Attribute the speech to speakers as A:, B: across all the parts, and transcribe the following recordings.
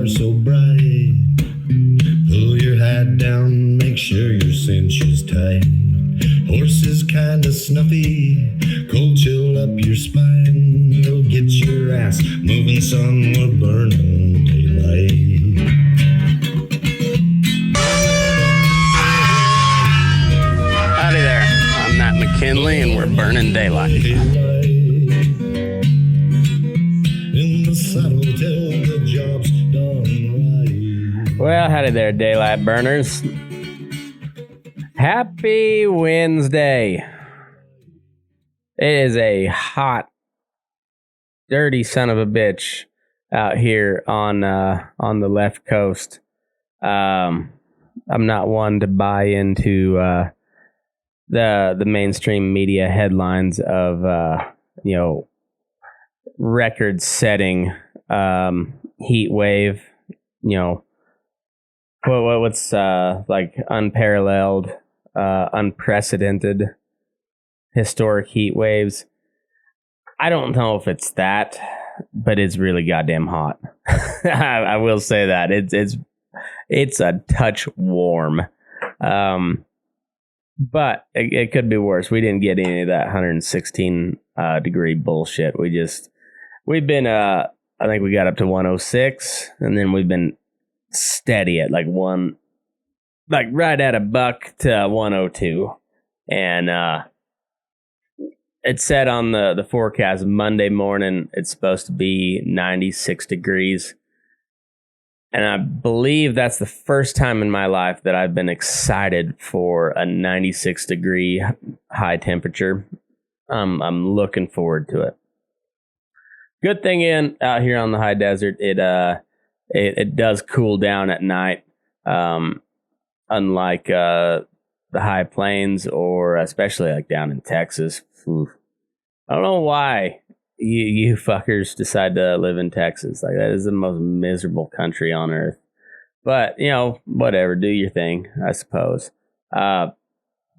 A: are so bright. Pull your hat down, make sure your cinch is tight. Horse is kinda snuffy, cold chill up your spine. You'll get your ass moving, son, we're burning daylight.
B: Howdy there, I'm Matt McKinley and we're burning daylight.
A: In the saddle till the job's done right.
B: Well, howdy there, daylight burners. Happy Wednesday. It is a hot, dirty son of a bitch out here on the left coast. I'm not one to buy into the mainstream media headlines of record-setting heat wave. What's like unparalleled, unprecedented, historic heat waves. I don't know if it's that, but it's really goddamn hot. I will say that it's a touch warm, but it could be worse. We didn't get any of that 116 degree bullshit. We've been I think we got up to 106, and then we've been steady at like right at a buck to 102, and it said on the forecast Monday morning it's supposed to be 96 degrees, and I believe that's the first time in my life that I've been excited for a 96 degree high temperature. I'm looking forward to it. Good thing out here on the high desert, it does cool down at night, unlike the high plains, or especially like down in Texas. Oof. I don't know why you fuckers decide to live in Texas. Like, that is the most miserable country on earth. But, whatever, do your thing, I suppose.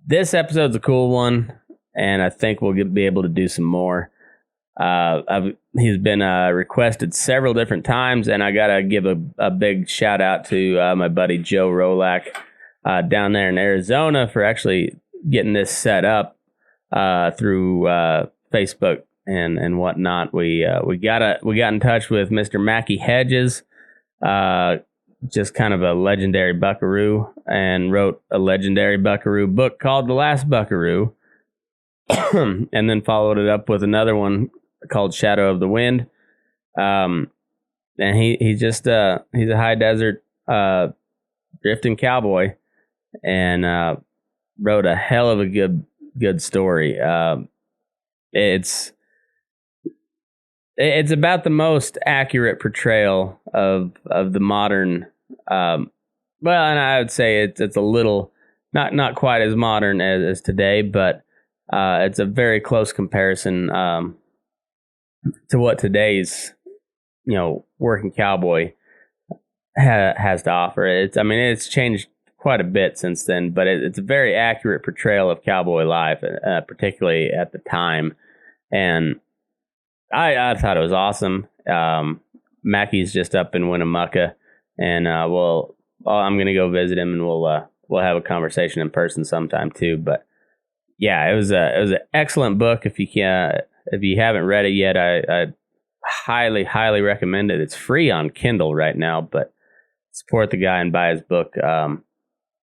B: This episode's a cool one, and I think we'll be able to do some more. He's been requested several different times, and I gotta give a big shout out to my buddy Joe Rolak down there in Arizona for actually getting this set up through Facebook and whatnot. We got in touch with Mr. Mackey Hedges, just kind of a legendary Buckaroo, and wrote a legendary Buckaroo book called The Last Buckaroo, and then followed it up with another one called Shadow of the Wind. And he's just he's a high desert drifting cowboy, and wrote a hell of a good story. It's about the most accurate portrayal of the modern, and I would say it's a little not quite as modern as today, but it's a very close comparison to what today's working cowboy has to offer. It's changed quite a bit since then, but it's a very accurate portrayal of cowboy life, particularly at the time. And I thought it was awesome. Mackey's just up in Winnemucca, and I'm gonna go visit him, and we'll have a conversation in person sometime too. But yeah, it was an excellent book. If you haven't read it yet, I highly recommend it. It's free on Kindle right now, but support the guy and buy his book.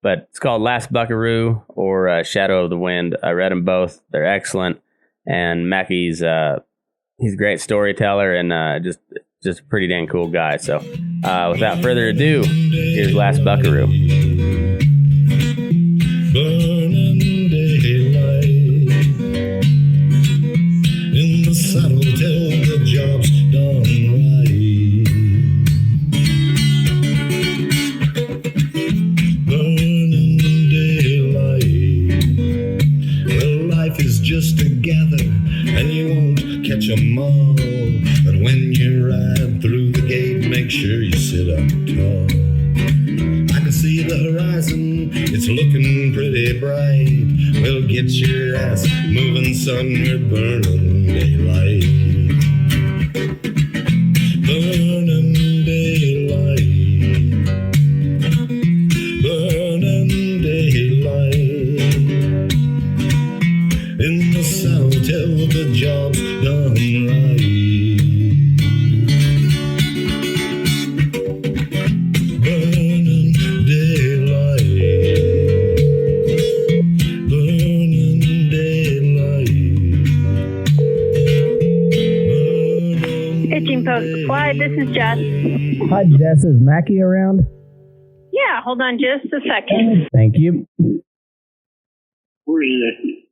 B: But it's called Last Buckaroo or Shadow of the Wind. I read them both. They're excellent. And Mackey's he's a great storyteller, and just a pretty dang cool guy. So without further ado, here's Last Buckaroo.
A: Burning daylight. In the saddle till the job's done right. Burning daylight. Well, life is just a gather, and you won't catch 'em all. But when you ride through the gate, make sure you sit up tall. I can see the horizon, it's looking pretty bright. Well, get your ass moving, son, we're burning daylight. Burning daylight.
C: Hi, this is Jess.
B: Hi, Jess. Is Mackey around?
C: Yeah, hold on just a second.
B: Thank you.
D: Where's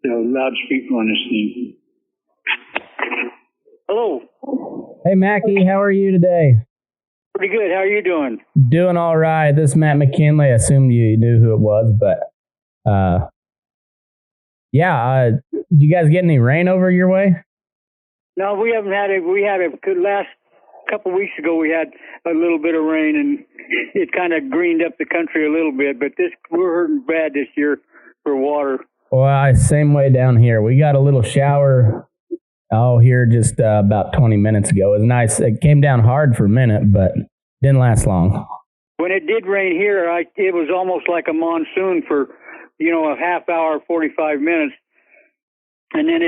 D: the loudspeaker on this thing? Hello.
B: Hey, Mackey. How are you today?
D: Pretty good. How are you doing?
B: Doing all right. This is Matt McKinley. I assumed you knew who it was, but did you guys get any rain over your way?
D: No, we haven't had it. We had it last couple of weeks ago. We had a little bit of rain, and it kind of greened up the country a little bit. But we're hurting bad this year for water.
B: Well, same way down here. We got a little shower here just about 20 minutes ago. It was nice. It came down hard for a minute, but didn't last long.
D: When it did rain here, it was almost like a monsoon for, a half hour, 45 minutes. And then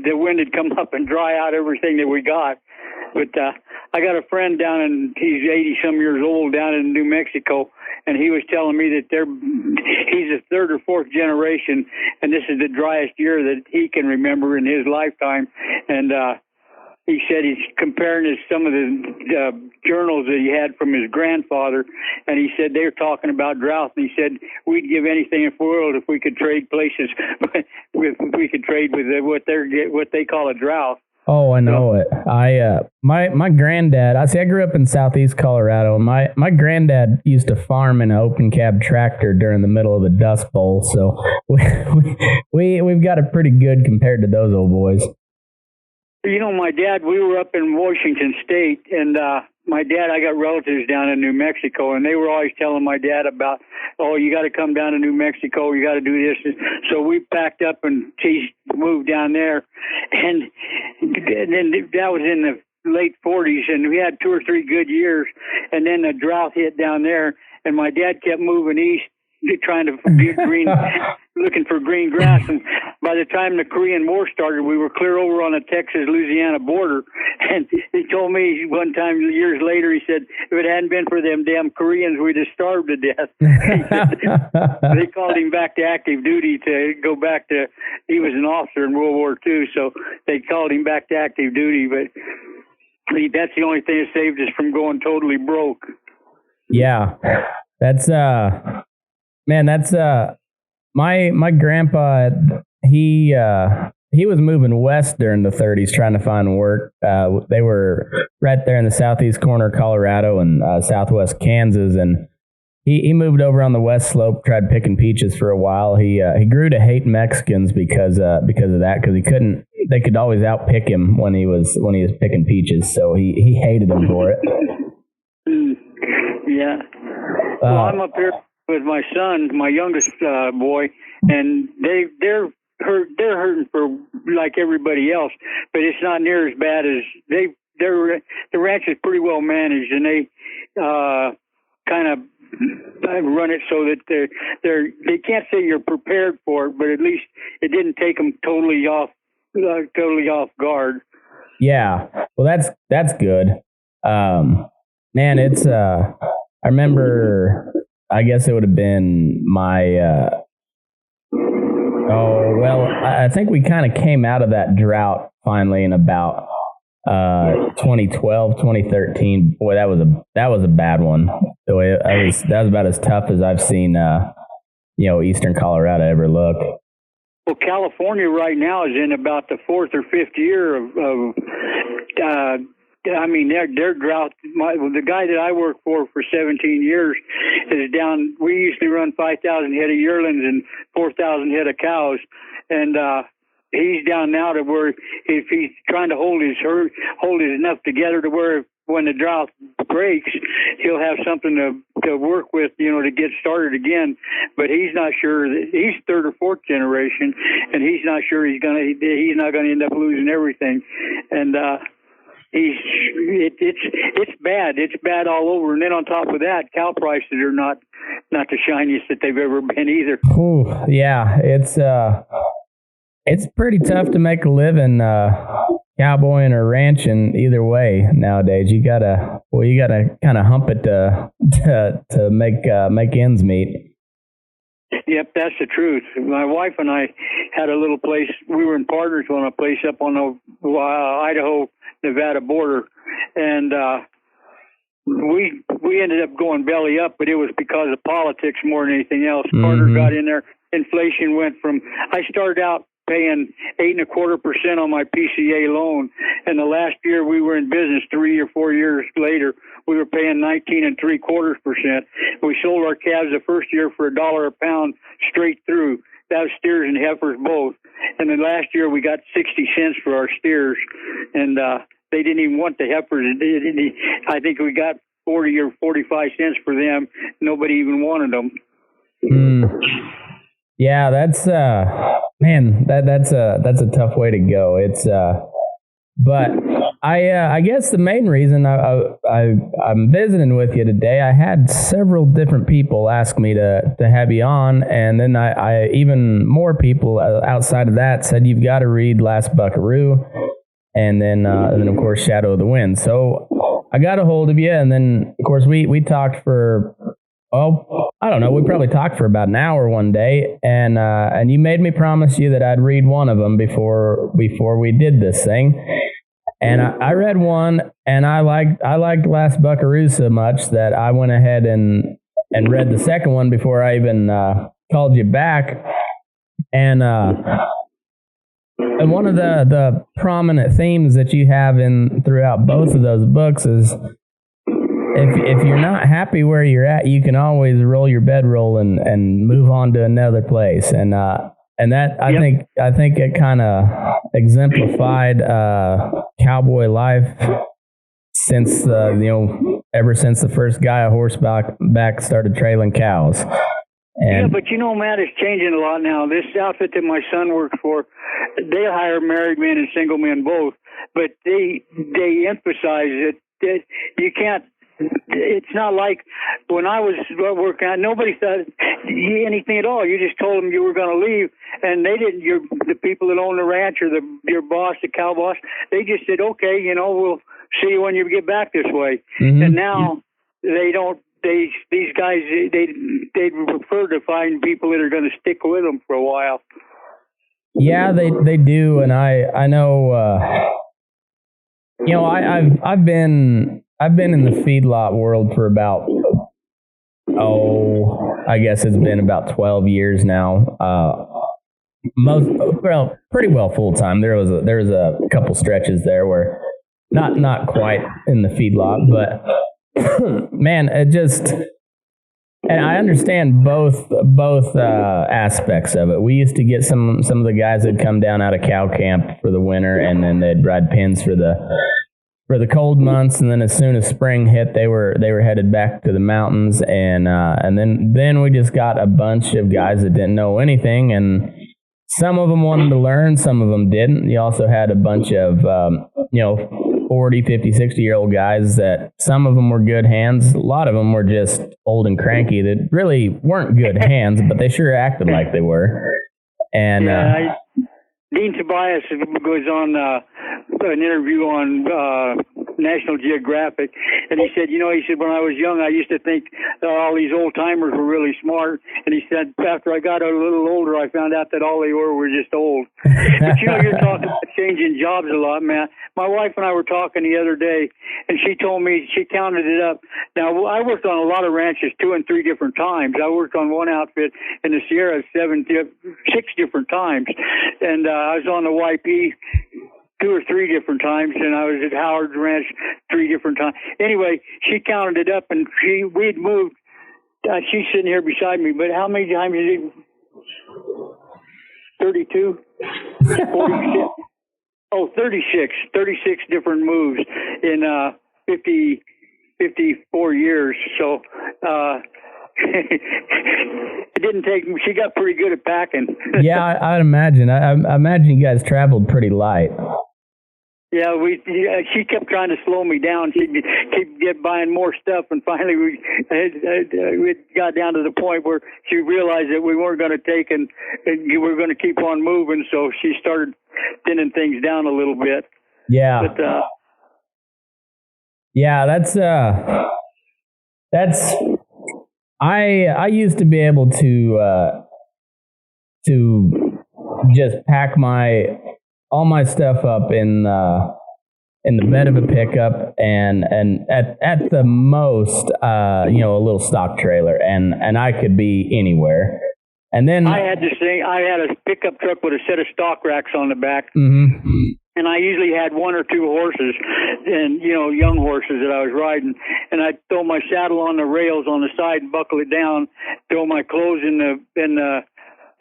D: the wind had come up and dry out everything that we got. But I got a friend he's 80-some years old down in New Mexico, and he was telling me that he's the third or fourth generation, and this is the driest year that he can remember in his lifetime. And he said he's comparing some of the journals that he had from his grandfather, and he said they were talking about drought, and he said we'd give anything in the world if we could trade places, if we could trade with what they call a drought.
B: Oh, I know it. My granddad, I grew up in southeast Colorado, and my granddad used to farm in an open cab tractor during the middle of the Dust Bowl, so we've got it pretty good compared to those old boys.
D: My dad, we were up in Washington State, and my dad, I got relatives down in New Mexico, and they were always telling my dad about, you got to come down to New Mexico, you got to do this. So we packed up and moved down there, and then that was in the late 40s, and we had 2 or 3 good years, and then the drought hit down there, and my dad kept moving east, trying to get green, looking for green grass. And by the time the Korean War started, we were clear over on the Texas-Louisiana border. And he told me one time, years later, he said, if it hadn't been for them damn Koreans, we'd have starved to death. They called him back to active duty to go back to, he was an officer in World War II, so they called him back to active duty. But that's the only thing that saved us from going totally broke.
B: Yeah, that's my grandpa. He was moving west during the 30s trying to find work. They were right there in the southeast corner of Colorado and southwest Kansas, and he moved over on the west slope, tried picking peaches for a while. He grew to hate Mexicans because of that, because they could always outpick him when he was picking peaches, so he hated them for it.
D: Yeah. Well, I'm up here with my son, my youngest boy, and they're hurting for like everybody else, but it's not near as bad as the ranch is pretty well managed, and they kind of run it so that they can't say you're prepared for it, but at least it didn't take them totally off guard. Yeah,
B: well, that's good. Man, it's I remember, I guess it would have been my I think we kind of came out of that drought finally in about 2012, 2013. Boy, that was a bad one. That was about as tough as I've seen eastern Colorado ever look.
D: Well, California right now is in about the 4th or 5th year of their drought. The guy that I worked for 17 years is down. We used to run 5,000 head of yearlings and 4,000 head of cows, and he's down now to where if he's trying to hold his enough together to where when the drought breaks, he'll have something to work with, to get started again. But he's not sure that he's 3rd or 4th generation, and he's not sure he's not gonna end up losing everything, and. It's bad. It's bad all over. And then on top of that, cow prices are not the shiniest that they've ever been either.
B: Ooh, yeah, it's pretty tough to make a living cowboying or ranching either way nowadays. You gotta kind of hump it to make ends meet.
D: Yep, that's the truth. My wife and I had a little place. We were in partners on a place up on the Idaho-Nevada border, and we ended up going belly up, but it was because of politics more than anything else. Carter got in there. Inflation went from, I started out paying 8.25% on my PCA loan, and the last year we were in business, 3 or 4 years later, we were paying 19.75%. We sold our calves the first year for $1 a pound straight through. That was steers and heifers both. And then last year we got 60 cents for our steers, and they didn't even want the heifers. I think we got 40 or 45 cents for them. Nobody even wanted them.
B: Yeah, that's man, that's a tough way to go. It's but I guess the main reason I'm visiting with you today, I had several different people ask me to have you on, and then I even more people outside of that said you've got to read Last Buckaroo, and then of course Shadow of the Wind. So I got a hold of you, and then of course we talked for I don't know, we probably talked for about an hour one day, and you made me promise you that I'd read one of them before we did this thing. And I read one, and I liked Last Buckaroo so much that I went ahead and read the second one before I even called you back. And one of the prominent themes that you have throughout both of those books is if you're not happy where you're at, you can always roll your bedroll and move on to another place. And that I think it kind of exemplified cowboy life since ever since the first guy a horseback started trailing cows. And
D: but Matt, it's changing a lot now. This outfit that my son works for, they hire married men and single men both, but they emphasize that you can't. It's not like when I was working out, nobody thought anything at all. You just told them you were going to leave, and they didn't. The people that own the ranch or your boss, the cow boss, they just said, okay, we'll see you when you get back this way. And now they don't. These guys, they prefer to find people that are going to stick with them for a while.
B: Yeah, they do, and I know. I've been in the feedlot world for about, I guess it's been about 12 years now. Pretty well full time. There was a couple stretches there where not quite in the feedlot, but man, it just, and I understand both aspects of it. We used to get some of the guys that come down out of cow camp for the winter, and then they'd ride pins for the cold months, and then as soon as spring hit, they were headed back to the mountains, and then we just got a bunch of guys that didn't know anything, and some of them wanted to learn, some of them didn't. You also had a bunch of 40, 50, 60-year-old guys that some of them were good hands, a lot of them were just old and cranky that really weren't good hands, but they sure acted like they were. And
D: Dean Tobias was on an interview on National Geographic, and he said, when I was young, I used to think all these old timers were really smart, and he said, after I got a little older, I found out that all they were just old. But you're talking about changing jobs a lot, man. My wife and I were talking the other day, and she told me, she counted it up. Now, I worked on a lot of ranches 2 and 3 different times. I worked on one outfit in the Sierra 6 different times, and I was on the YP 2 or 3 different times, and I was at Howard's Ranch 3 different times. Anyway, she counted it up, and we'd moved. She's sitting here beside me, but how many times is it? 32? 46? Oh, 36. 36 different moves in 54 years. So it didn't take. She got pretty good at packing.
B: Yeah, I'd imagine. I imagine you guys traveled pretty light.
D: Yeah, she kept trying to slow me down. She'd keep buying more stuff, and finally we got down to the point where she realized that we weren't going to take and we were going to keep on moving. So she started thinning things down a little bit.
B: Yeah.
D: But
B: yeah, that's. I used to be able to just pack all my stuff up in in the bed of a pickup and at the most, a little stock trailer, and I could be anywhere. And then
D: I had this thing. I had a pickup truck with a set of stock racks on the back.
B: Mm-hmm.
D: And I usually had one or two horses, and young horses that I was riding. And I'd throw my saddle on the rails on the side and buckle it down, throw my clothes in the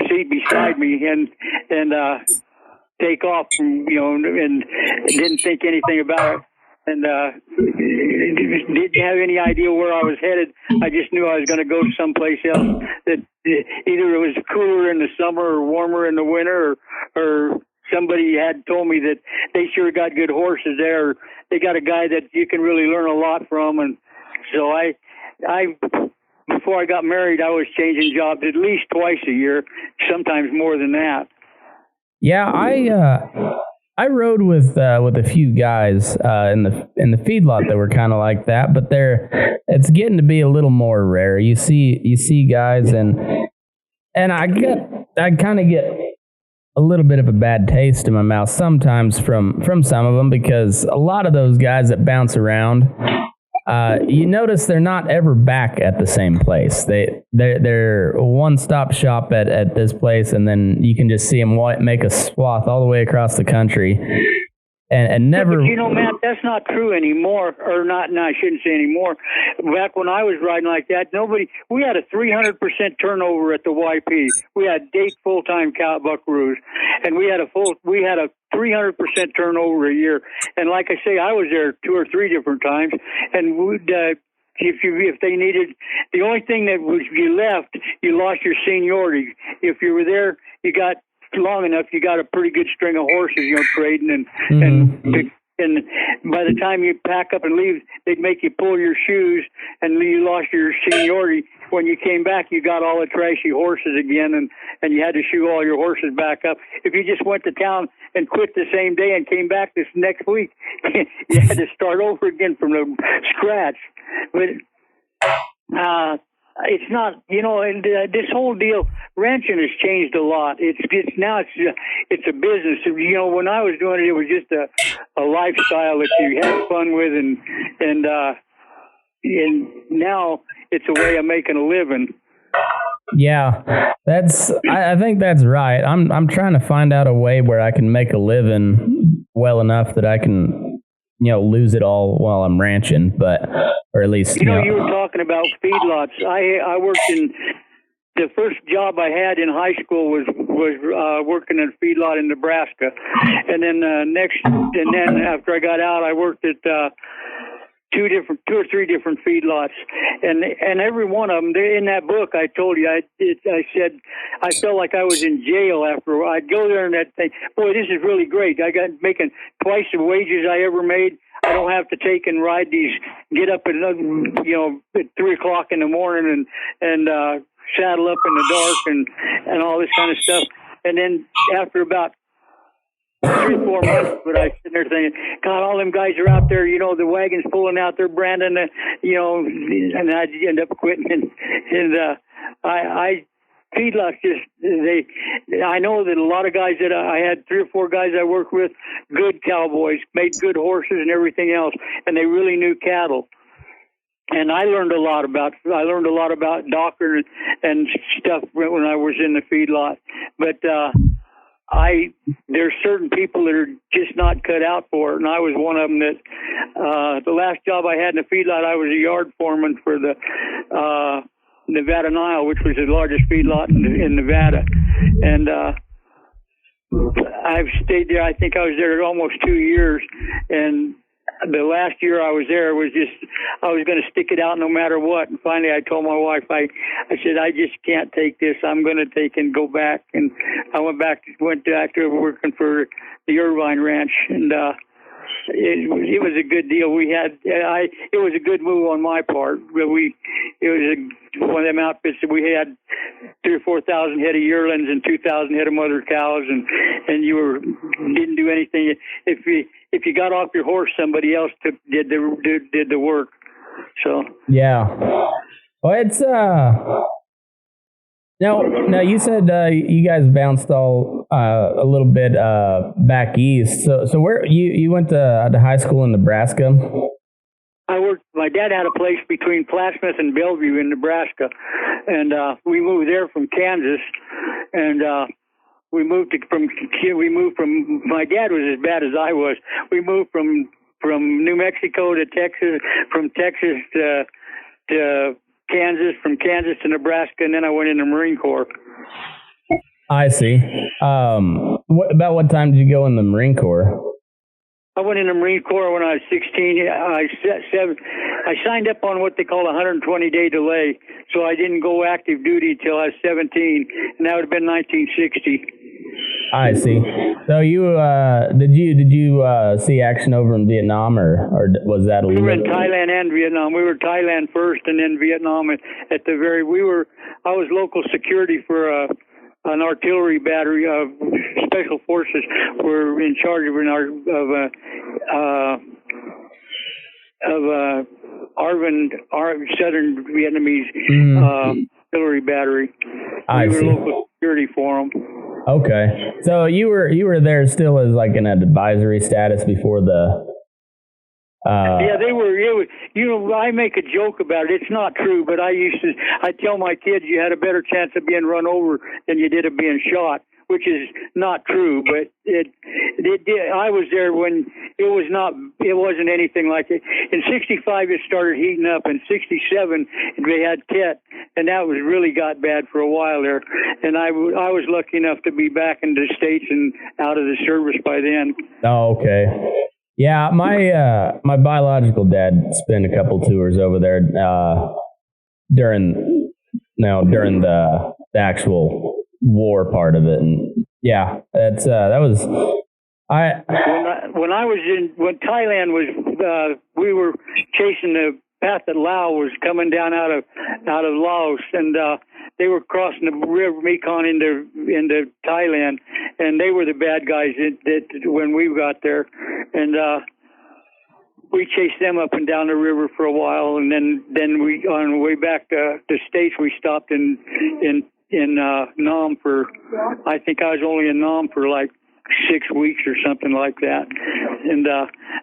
D: seat beside me, and take off. And didn't think anything about it, and didn't have any idea where I was headed. I just knew I was going to go to someplace else. That either it was cooler in the summer or warmer in the winter, or somebody had told me that they sure got good horses there. They got a guy that you can really learn a lot from. And so I before I got married, I was changing jobs at least twice a year, sometimes more than that.
B: Yeah, I rode with a few guys in the feedlot that were kind of like that, but it's getting to be a little more rare. You see guys, and I kind of get a little bit of a bad taste in my mouth sometimes from some of them, because a lot of those guys that bounce around, you notice they're not ever back at the same place. They're a one-stop shop at this place, and then you can just see them make a swath all the way across the country, and never.
D: Yeah, but Matt, that's not true anymore, or not. No, I shouldn't say anymore. Back when I was riding like that, we had a 300% turnover at the YP. We had 8 full-time cow Buckaroos, and we had a 300% turnover a year. And like I say, I was there 2 or 3 different times, and if they needed, the only thing that was you left, you lost your seniority. If you were there, you got long enough, you got a pretty good string of horses, trading, and by the time you pack up and leave, they'd make you pull your shoes, and you lost your seniority. When you came back, you got all the trashy horses again, and you had to shoe all your horses back up. If you just went to town and quit the same day and came back this next week, you had to start over again from the scratch. But it's not, and this whole deal, ranching has changed a lot. It's a business. When I was doing it, it was just a lifestyle that you had fun with, and now it's a way of making a living.
B: Yeah, I think that's right. I'm trying to find out a way where I can make a living well enough that I can, lose it all while I'm ranching, or at least,
D: you were talking about feedlots. I worked in, the first job I had in high school was working in a feedlot in Nebraska. And then after I got out, I worked at, 2 or 3 different feedlots, and every one of them. In that book, I told you, I said I felt like I was in jail after I'd go there and that thing. Boy, this is really great. I got making twice the wages I ever made. I don't have to take and ride these. Get up at at 3 o'clock in the morning and saddle up in the dark and all this kind of stuff. And then after about 3 or 4 months, but I sit there thinking, God, all them guys are out there, the wagon's pulling out, they're branding, and I'd end up quitting. And I feedlots I know that a lot of guys that I had 3 or 4 guys I worked with, good cowboys, made good horses and everything else, and they really knew cattle. And I learned a lot about doctor and stuff when I was in the feedlot, but there's certain people that are just not cut out for it, and I was one of them. That the last job I had in the feedlot, I was a yard foreman for the Nevada Nile, which was the largest feedlot in Nevada, and I've stayed there. I think I was there almost 2 years, and the last year I was there was just, I was going to stick it out no matter what. And finally I told my wife, I said, I just can't take this. I'm going to take and go back. And I went back to working for the Irvine Ranch. And it was a good deal. It was a good move on my part. It was one of them outfits that we had 3,000 or 4,000 head of yearlings and 2,000 head of mother cows, and you didn't do anything. If you got off your horse, somebody else did the work. So
B: yeah, well, it's Now you said you guys bounced all a little bit back east. So where you went to high school in Nebraska?
D: My dad had a place between Plattsmouth and Bellevue in Nebraska, and we moved there from Kansas, and we moved from. My dad was as bad as I was. We moved from New Mexico to Texas, from Texas to Kansas, from Kansas to Nebraska, and then I went in the Marine Corps.
B: I see. About what time did you go in the Marine Corps?
D: I went in the Marine Corps when I was 16. I signed up on what they call a 120-day delay, so I didn't go active duty until I was 17, and that would have been 1960.
B: I see. So you did you see action over in Vietnam, or was that a little?
D: We were in Thailand and Vietnam. We were Thailand first, and then Vietnam at the very. I was local security for an artillery battery of special forces. Were in charge of Southern Vietnamese artillery battery. We were local security for them.
B: Okay, so you were there still as like an advisory status before the.
D: Yeah, they were. I make a joke about it. It's not true, but I tell my kids you had a better chance of being run over than you did of being shot, which is not true. But it did. I was there when it wasn't anything like it. In '65, it started heating up. In '67, they had Tet, and that really got bad for a while there. And I was lucky enough to be back in the States and out of the service by then.
B: Oh, okay. Yeah, my biological dad spent a couple tours over there during the actual war part of it, and yeah, when
D: Thailand was we were chasing the path that Lao was coming down out of Laos, and they were crossing the river Mekong into Thailand, and they were the bad guys when we got there, and we chased them up and down the river for a while, and then we on the way back to the States we stopped in Nam for, I think I was only in Nam for like 6 weeks or something like that, and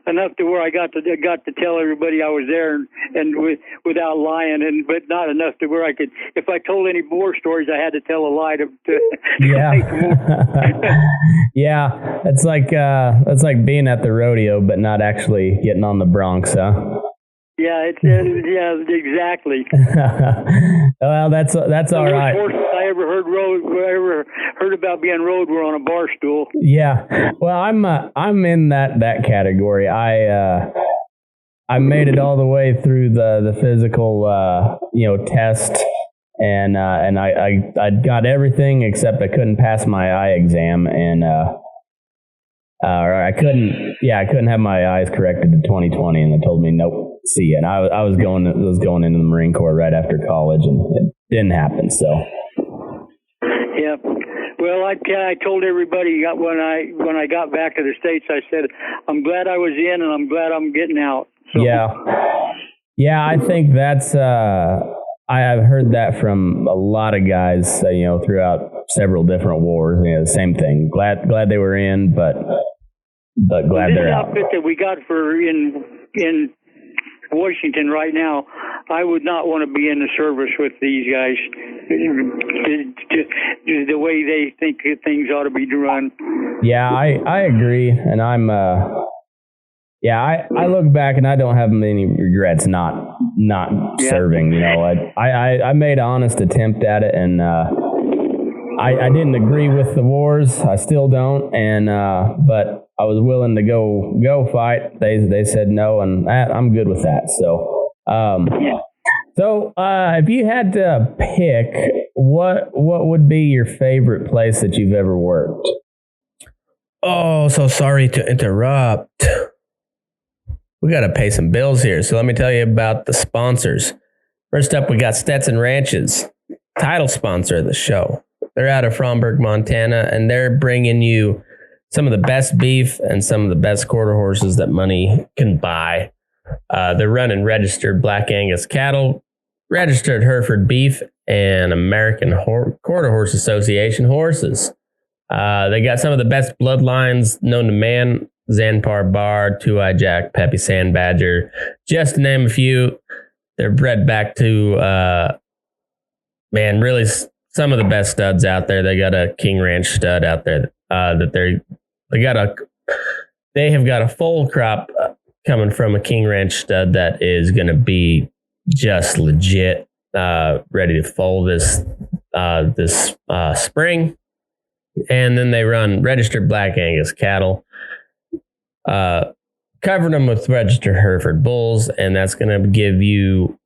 D: enough to where I got to tell everybody I was there, and without lying, but not enough to where I could. If I told any war stories, I had to tell a lie to
B: yeah.
D: make more.
B: Yeah, it's like being at the rodeo, but not actually getting on the broncs, huh?
D: Yeah, yeah, exactly.
B: Well, that's all right.
D: The worst I ever heard about being rode were on a bar stool.
B: Yeah, well, I'm in that category. I made it all the way through the physical test, and I got everything except I couldn't pass my eye exam, and I couldn't have my eyes corrected to 20/20, and they told me nope. See, and I was going into the Marine Corps right after college, and it didn't happen. So,
D: yeah. Well, I told everybody when I got back to the States, I said I'm glad I was in, and I'm glad I'm getting out. So.
B: Yeah. I think that's I've heard that from a lot of guys, throughout several different wars. The same thing. Glad they were in, but glad they're out.
D: This outfit that we got in Washington right now, I would not want to be in the service with these guys. The way they think things ought to be run. Yeah,
B: I agree, and I'm. I look back and I don't have many regrets not serving. I made an honest attempt at it, and I didn't agree with the wars. I still don't, and but I was willing to go fight. They said no, and I'm good with that. So, So if you had to pick, what would be your favorite place that you've ever worked?
E: Oh, so sorry to interrupt. We got to pay some bills here, so let me tell you about the sponsors. First up, we got Stetson Ranches, title sponsor of the show. They're out of Fromberg, Montana, and they're bringing you some of the best beef and some of the best quarter horses that money can buy. They're running registered Black Angus cattle, registered Hereford beef and American Quarter Horse Association horses. They got some of the best bloodlines known to man: Zanpar Bar, Two-Eye Jack, Peppy Sand Badger, just to name a few. They're bred back to, really some of the best studs out there. They got a King Ranch stud out there they have got a full crop coming from a King Ranch stud that is going to be just legit, ready to foal this spring. And then they run registered Black Angus cattle, covering them with registered Hereford bulls, and that's going to give you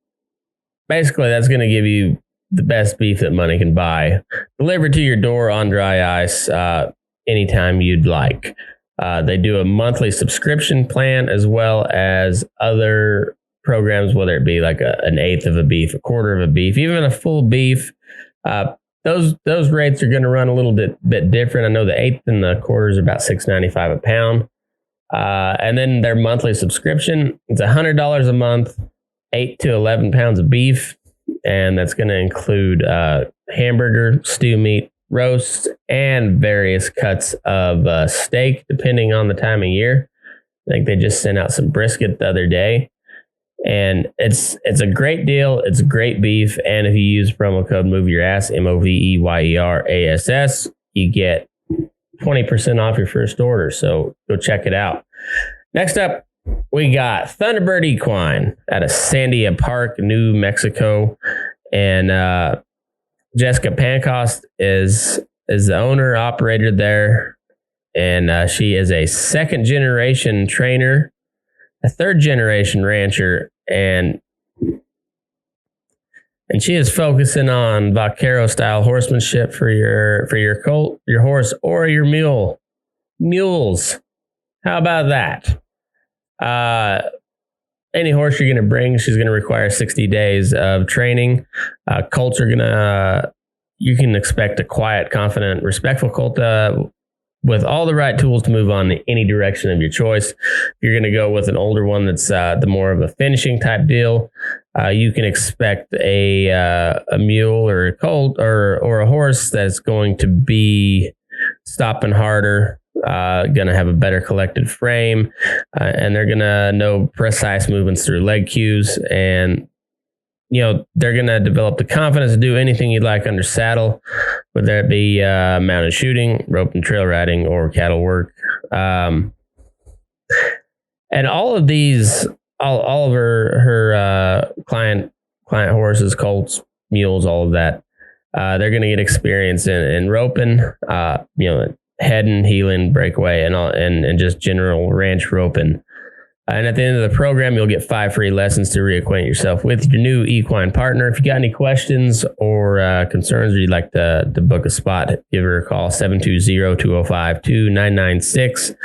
E: the best beef that money can buy, delivered to your door on dry ice anytime you'd like. They do a monthly subscription plan as well as other programs, whether it be like an eighth of a beef, a quarter of a beef, even a full beef. Those rates are going to run a little bit different. I know the eighth and the quarter is about $6.95 a pound. And then their monthly subscription, it's $100 a month, 8 to 11 pounds of beef. And that's going to include hamburger, stew meat, roast, and various cuts of steak, depending on the time of year. I think they just sent out some brisket the other day. And it's a great deal. It's great beef. And if you use promo code MOVEYOURASS, MOVEYERASS, you get 20% off your first order. So go check it out. Next up, we got Thunderbird Equine out of Sandia Park, New Mexico. And Jessica Pancost is the owner, operator there. And she is a second generation trainer, a third generation rancher, and she is focusing on Buckaroo style horsemanship for your colt, your horse, or your mules. How about that? Any horse you're going to bring, she's going to require 60 days of training. Colts you can expect a quiet, confident, respectful colt with all the right tools to move on in any direction of your choice. If you're going to go with an older one that's the more of a finishing type deal, you can expect a mule or a colt or a horse that's going to be stopping harder, going to have a better collected frame, and they're going to know precise movements through leg cues, and they're going to develop the confidence to do anything you'd like under saddle, whether it be mounted shooting, rope and trail riding, or cattle work. And all of these, all of her client horses, colts, mules, all of that, they're going to get experience in roping, heading, heeling, breakaway, and just general ranch roping. And at the end of the program, you'll get 5 free lessons to reacquaint yourself with your new equine partner. If you got any questions or concerns, or you'd like to book a spot, give her a call, 720-205-2996,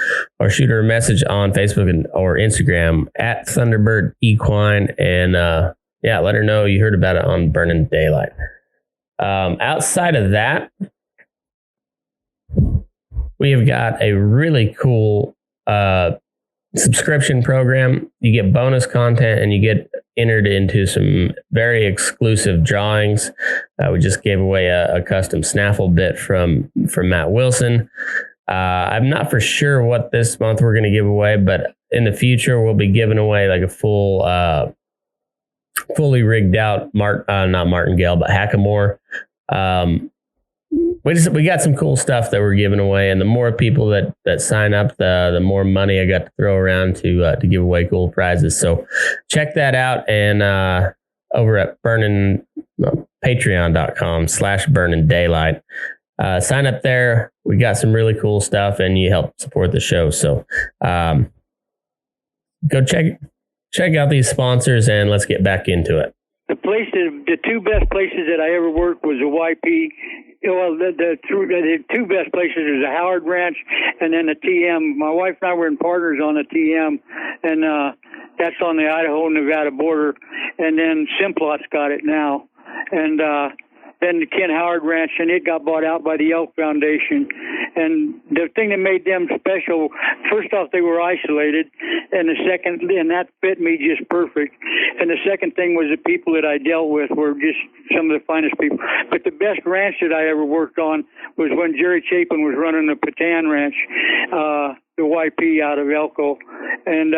E: or shoot her a message on Facebook or Instagram at Thunderbird Equine. And let her know you heard about it on Burnin Daylight. Outside of that, we have got a really cool subscription program. You get bonus content and you get entered into some very exclusive drawings. We just gave away a custom snaffle bit from Matt Wilson. I'm not for sure what this month we're going to give away, but in the future we'll be giving away like a full fully rigged out not martingale but hackamore. We got some cool stuff that we're giving away, and the more people that sign up, the more money I got to throw around to give away cool prizes. So check that out, and over at patreon.com/Burnin Daylight. Sign up there. We got some really cool stuff, and you help support the show. So go check out these sponsors, and let's get back into it.
D: The two best places that I ever worked was a YP. Well, the two best places is the Howard Ranch and then the TM. My wife and I were in partners on the TM, and that's on the Idaho-Nevada border. And then Simplot's got it now. And then the Ken Howard Ranch, and it got bought out by the Elk Foundation. And the thing that made them special, first off, they were isolated, and that fit me just perfect. And the second thing was the people that I dealt with were just some of the finest people. But the best ranch that I ever worked on was when Jerry Chapin was running the Patan Ranch, the YP out of Elko. And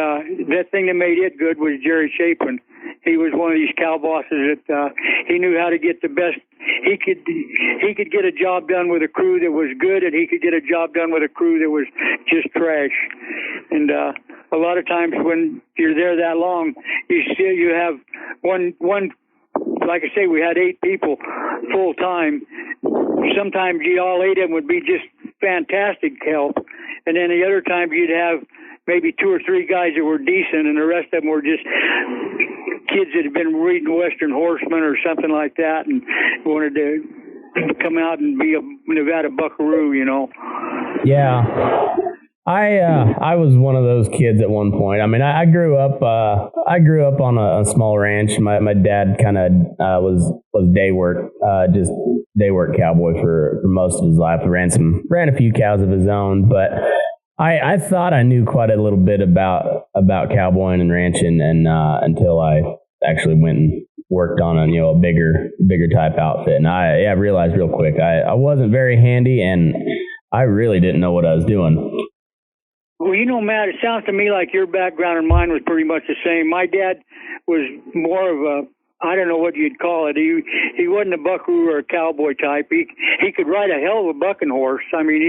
D: that thing that made it good was Jerry Chapin. He was one of these cow bosses that he knew how to get the best. He could get a job done with a crew that was good, and he could get a job done with a crew that was just trash. And a lot of times when you're there that long, you have one. Like I say, we had 8 people full time. Sometimes all 8 of them would be just fantastic help, and then the other times you'd have maybe 2 or 3 guys that were decent, and the rest of them were just kids that had been reading Western Horseman or something like that and wanted to come out and be a Nevada Buckaroo, you know.
B: Yeah. I was one of those kids at one point. I mean, I grew up on a small ranch. My dad kind of was day work, just day work cowboy for most of his life. Ran a few cows of his own, but I thought I knew quite a little bit about cowboying and ranching, and until I actually went and worked on a bigger type outfit, and I realized real quick I wasn't very handy, and I really didn't know what I was doing.
D: Well, Matt, it sounds to me like your background and mine was pretty much the same. My dad was more of a, I don't know what you'd call it. He wasn't a buckaroo or a cowboy type. He could ride a hell of a bucking horse. I mean,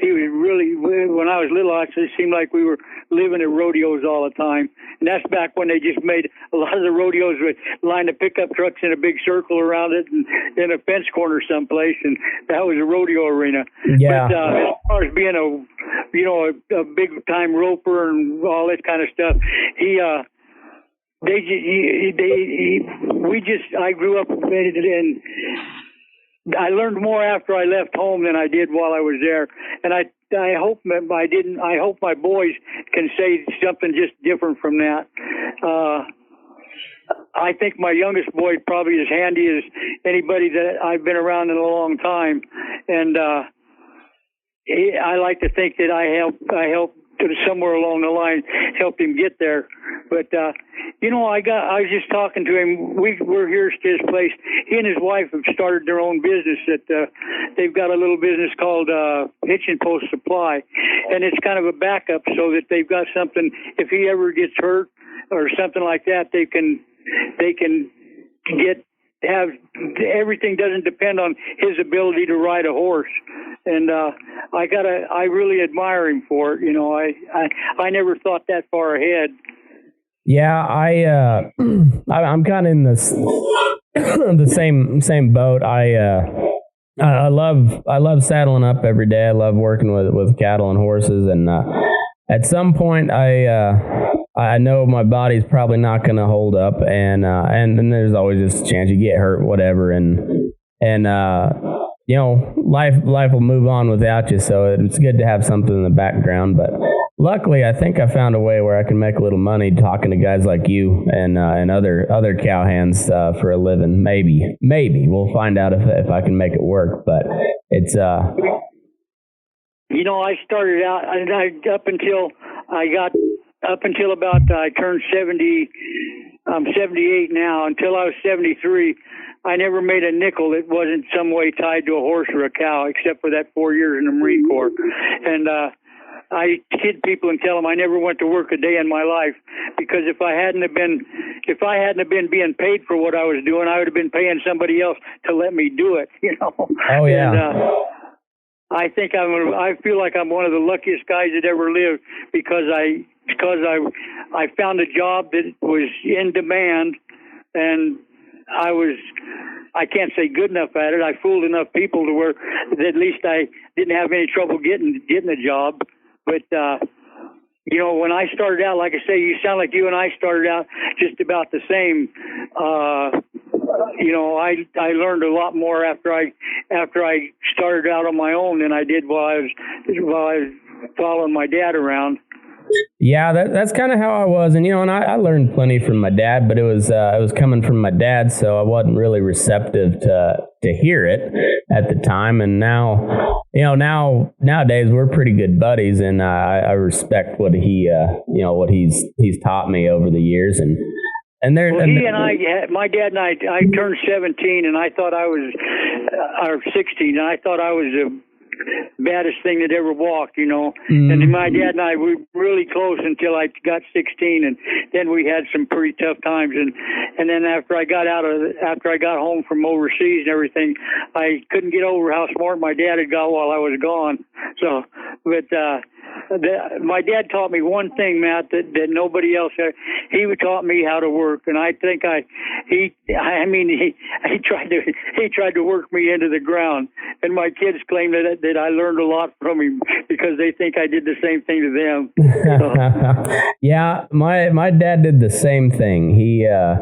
D: he was really, when I was little, it seemed like we were living at rodeos all the time. And that's back when they just made a lot of the rodeos with line the pickup trucks in a big circle around it and in a fence corner someplace, and that was a rodeo arena.
B: Yeah.
D: But as far as being a big time roper and all that kind of stuff, I grew up and I learned more after I left home than I did while I was there. And I hope I hope my boys can say something just different from that. I think my youngest boy probably as handy as anybody that I've been around in a long time. And, I like to think that I helped somewhere along the line, helped him get there. But, I was just talking to him. We're here at his place. He and his wife have started their own business they've got a little business called Hitching Post Supply. And it's kind of a backup so that they've got something, if he ever gets hurt or something like that, they can have everything doesn't depend on his ability to ride a horse. And I really admire him for it. I never thought that far ahead.
B: Yeah, I'm kind of in this the same boat. I love saddling up every day. I love working with cattle and horses, and at some point I know my body's probably not going to hold up, and then there's always this chance you get hurt, whatever, and life will move on without you. So it's good to have something in the background. But luckily, I think I found a way where I can make a little money talking to guys like you and other cowhands for a living. Maybe we'll find out if I can make it work. But it's
D: I started out up until about I turned 70. I'm 78 now. Until I was 73, I never made a nickel that wasn't some way tied to a horse or a cow, except for that 4 years in the Marine Corps. And I kid people and tell them I never went to work a day in my life, because if I hadn't have been being paid for what I was doing, I would have been paying somebody else to let me do it.
B: Oh yeah.
D: And, I think I feel like I'm one of the luckiest guys that ever lived, because I found a job that was in demand, and I can't say good enough at it. I fooled enough people to where at least I didn't have any trouble getting a job. But when I started out, like I say, you sound like you and I started out just about the same. I learned a lot more after I started out on my own than I did while I was following my dad around.
B: Yeah, that's kind of how I was, and I learned plenty from my dad, but it was coming from my dad, so I wasn't really receptive to hear it at the time. And now, nowadays we're pretty good buddies, and I respect what what he's taught me over the years, and there.
D: Well, my dad and I turned 17, and I thought I was, or 16, and I thought I was the baddest thing that ever walked, And then my dad and I were really close until I got 16, and then we had some pretty tough times. And then after I got home from overseas and everything, I couldn't get over how smart my dad had got while I was gone. So, but my dad taught me one thing, Matt, that nobody else had. He taught me how to work, and I think he tried to work me into the ground, and my kids claim that I learned a lot from him because they think I did the same thing to them. So.
B: Yeah, my dad did the same thing. He I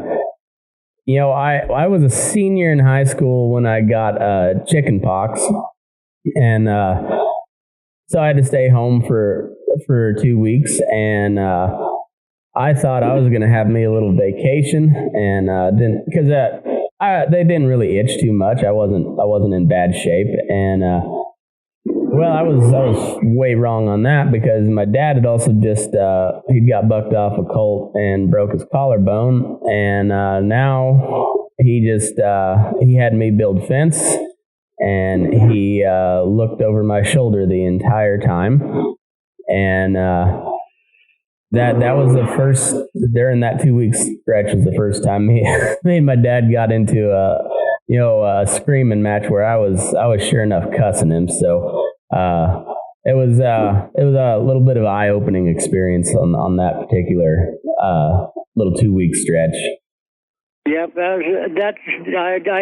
B: was a senior in high school when I got chicken pox, and so I had to stay home for 2 weeks, and I thought I was going to have me a little vacation, and didn't, because they didn't really itch too much. I wasn't in bad shape, and I was way wrong on that, because my dad had also just he got bucked off a colt and broke his collarbone, and now he had me build fence. And he looked over my shoulder the entire time, and that was the first, during that 2 week stretch was the first time me and my dad got into a screaming match where I was sure enough cussing him. So it was a little bit of an eye-opening experience on that particular little 2 week stretch.
D: Yep, I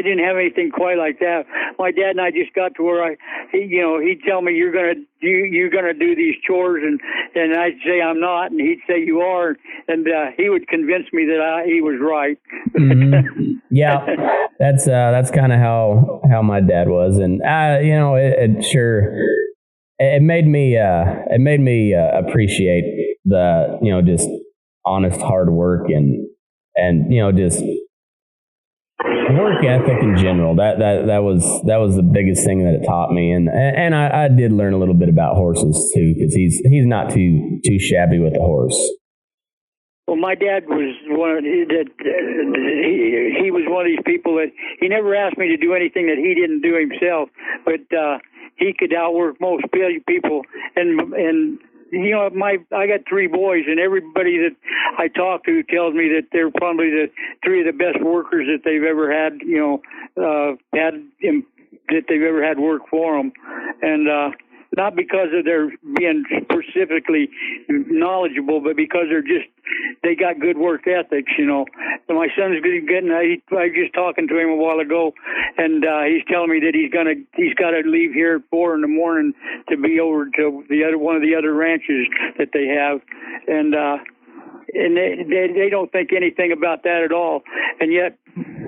D: didn't have anything quite like that. My dad and I just got to where he'd tell me you're gonna do these chores, and I'd say I'm not, and he'd say you are, and he would convince me that he was right.
B: Mm-hmm. Yeah, that's kind of how my dad was, and it sure it made me appreciate the just honest hard work and just work ethic in general. That was the biggest thing that it taught me, and I did learn a little bit about horses too, because he's not too shabby with a horse.
D: Well, my dad was he was one of these people that he never asked me to do anything that he didn't do himself, but he could outwork most people, and I got 3 boys, and everybody that I talk to tells me that they're probably the 3 of the best workers that they've ever had, that they've ever had work for them. And not because of their being specifically knowledgeable, but because they got good work ethics, And my son's getting, I was just talking to him a while ago, and he's telling me that he's got to leave here at 4 in the morning to be over to one of the other ranches that they have, and they don't think anything about that at all. And yet,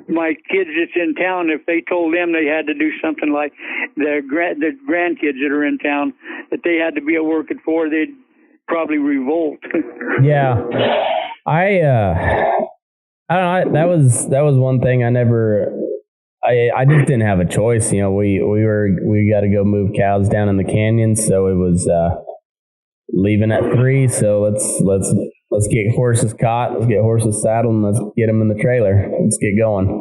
D: my kids that's in town, if they told them they had to do something like the grandkids that are in town, that they had to be at work at 4, they'd probably revolt.
B: Yeah, I don't know. That was one thing I just didn't have a choice. We got to go move cows down in the canyon, so it was leaving at 3. So let's get horses caught, let's get horses saddled, and let's get them in the trailer. Let's get going.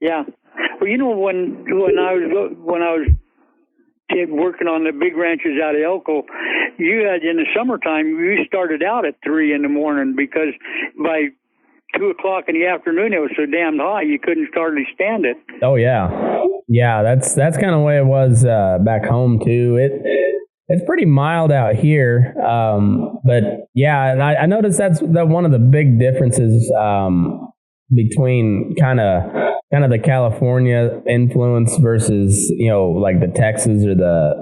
B: Yeah.
D: Well, when I was working on the big ranches out of Elko, you had, in the summertime, you started out at 3 in the morning, because by 2 o'clock in the afternoon it was so damn hot you couldn't hardly stand it.
B: Oh yeah, that's kind of the way it was back home too. It's pretty mild out here, but yeah, and I noticed that's one of the big differences between kind of the California influence versus like the Texas or the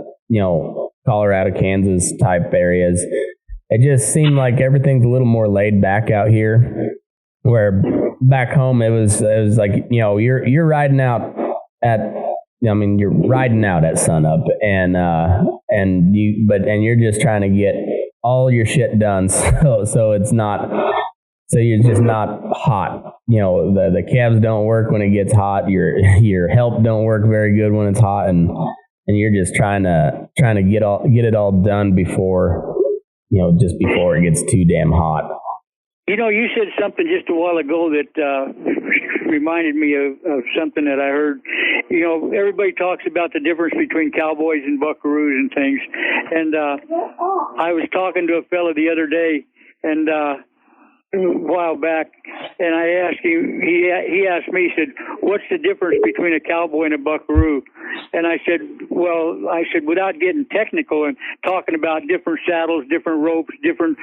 B: Colorado, Kansas type areas. It just seemed like everything's a little more laid back out here, where back home it was like you're riding out at. you're riding out at sunup, and you're just trying to get all your shit done. So it's not, so you're just not hot. You know, the calves don't work when it gets hot. Your help don't work very good when it's hot, and you're just trying to get it all done before, you know, just before it gets too damn hot.
D: You know, you said something just a while ago that reminded me of something that I heard. You know, everybody talks about the difference between cowboys and buckaroos and things. And I was talking to a fella the other day, and a while back, and I asked him, he asked me, he said, what's the difference between a cowboy and a buckaroo? And I said, without getting technical and talking about different saddles, different ropes, different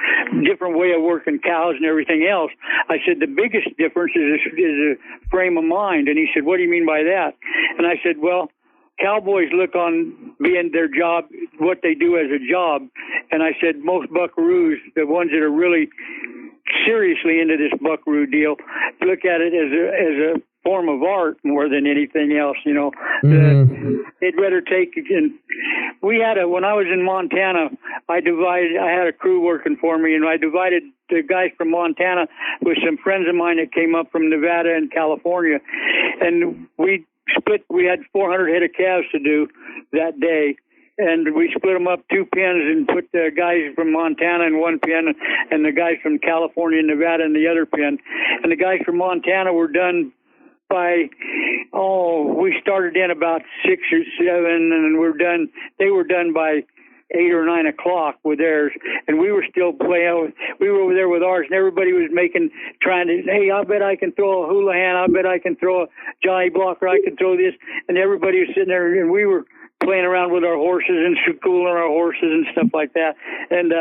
D: way of working cows and everything else, I said, the biggest difference is a frame of mind. And he said, what do you mean by that? And I said, well, cowboys look on being their job, what they do as a job. And I said, most buckaroos, the ones that are really seriously into this buckaroo deal, look at it as a form of art more than anything else, you know. They'd rather take, and when I was in Montana, I had a crew working for me, and I divided the guys from Montana with some friends of mine that came up from Nevada and California, and we had 400 head of calves to do that day. And we split them up 2 pens and put the guys from Montana in one pen and the guys from California and Nevada in the other pen. And the guys from Montana were done by, we started in about 6 or 7, and they were done by 8 or 9 o'clock with theirs, and we were still playing. We were over there with ours, and everybody was hey, I bet I can throw a Houlihan, I bet I can throw a Johnny Blocker, I can throw this, and everybody was sitting there, and we were playing around with our horses and schooling our horses and stuff like that. And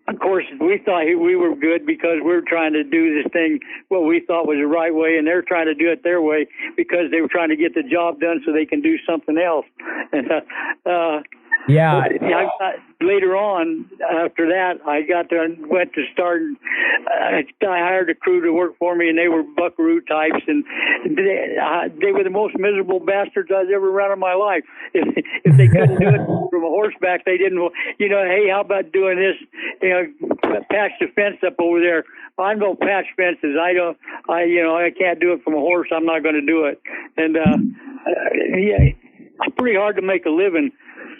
D: of course, we thought we were good because we were trying to do this thing what we thought was the right way, and they're trying to do it their way because they were trying to get the job done so they can do something else. And
B: yeah.
D: Later on, after that, went to start. I hired a crew to work for me, and they were buckaroo types, and they were the most miserable bastards I've ever run in my life. If they couldn't do it from a horseback, they didn't. You know, hey, how about doing this? You know, patch the fence up over there. I don't patch fences. I can't do it from a horse. I'm not going to do it. And it's pretty hard to make a living.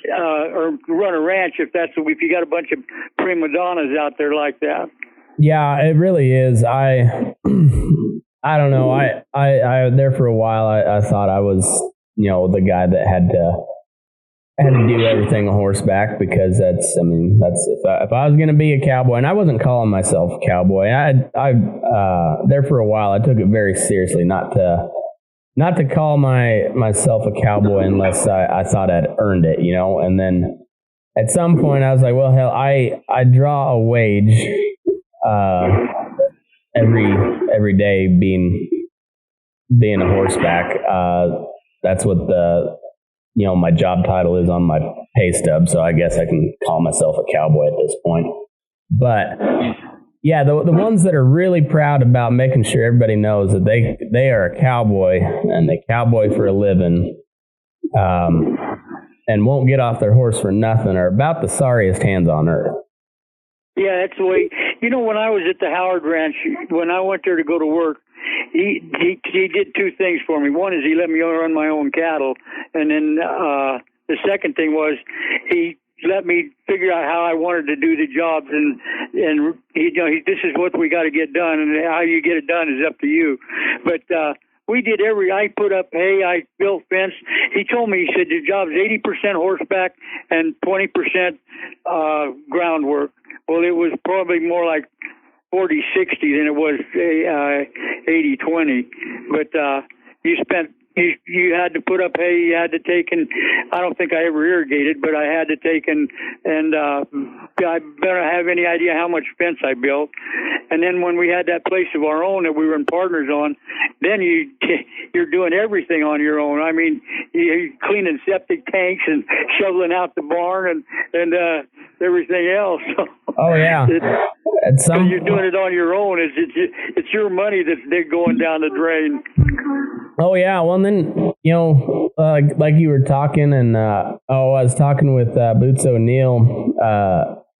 D: Or run a ranch if you got a bunch of prima donnas out there like that.
B: Yeah, it really is. I don't know. I there for a while. I thought I was, you know, the guy that had to do everything on horseback because that's if I was going to be a cowboy, and I wasn't calling myself a cowboy. I there for a while. I took it very seriously, not to call myself a cowboy unless I thought I'd earned it, you know. And then at some point I was like, well, hell, I draw a wage every day being a horseback. That's what my job title is on my pay stub. So I guess I can call myself a cowboy at this point. But yeah, the ones that are really proud about making sure everybody knows that they are a cowboy and they cowboy for a living, and won't get off their horse for nothing are about the sorriest hands on earth.
D: Yeah, that's the way. You know, when I was at the Howard Ranch, when I went there to go to work, he did 2 things for me. One is he let me run my own cattle, and then the second thing was he let me figure out how I wanted to do the jobs, and this is what we got to get done, and how you get it done is up to you. But we did I put up hay, I built fence. He told me, he said, the job's 80% horseback and 20% groundwork. Well, it was probably more like 40-60 than it was 80-20. But you had to put up hay, you had to take and I don't think I ever irrigated, but I had to take and I better have any idea how much fence I built. And then when we had that place of our own that we were in partners on, then you're doing everything on your own. I mean, you're cleaning septic tanks and shoveling out the barn and everything else.
B: Oh yeah.
D: You're doing it on your own. It's your money that's going down the drain.
B: Oh yeah. Well, and then, you know, like you were talking, and I was talking with Boots O'Neill.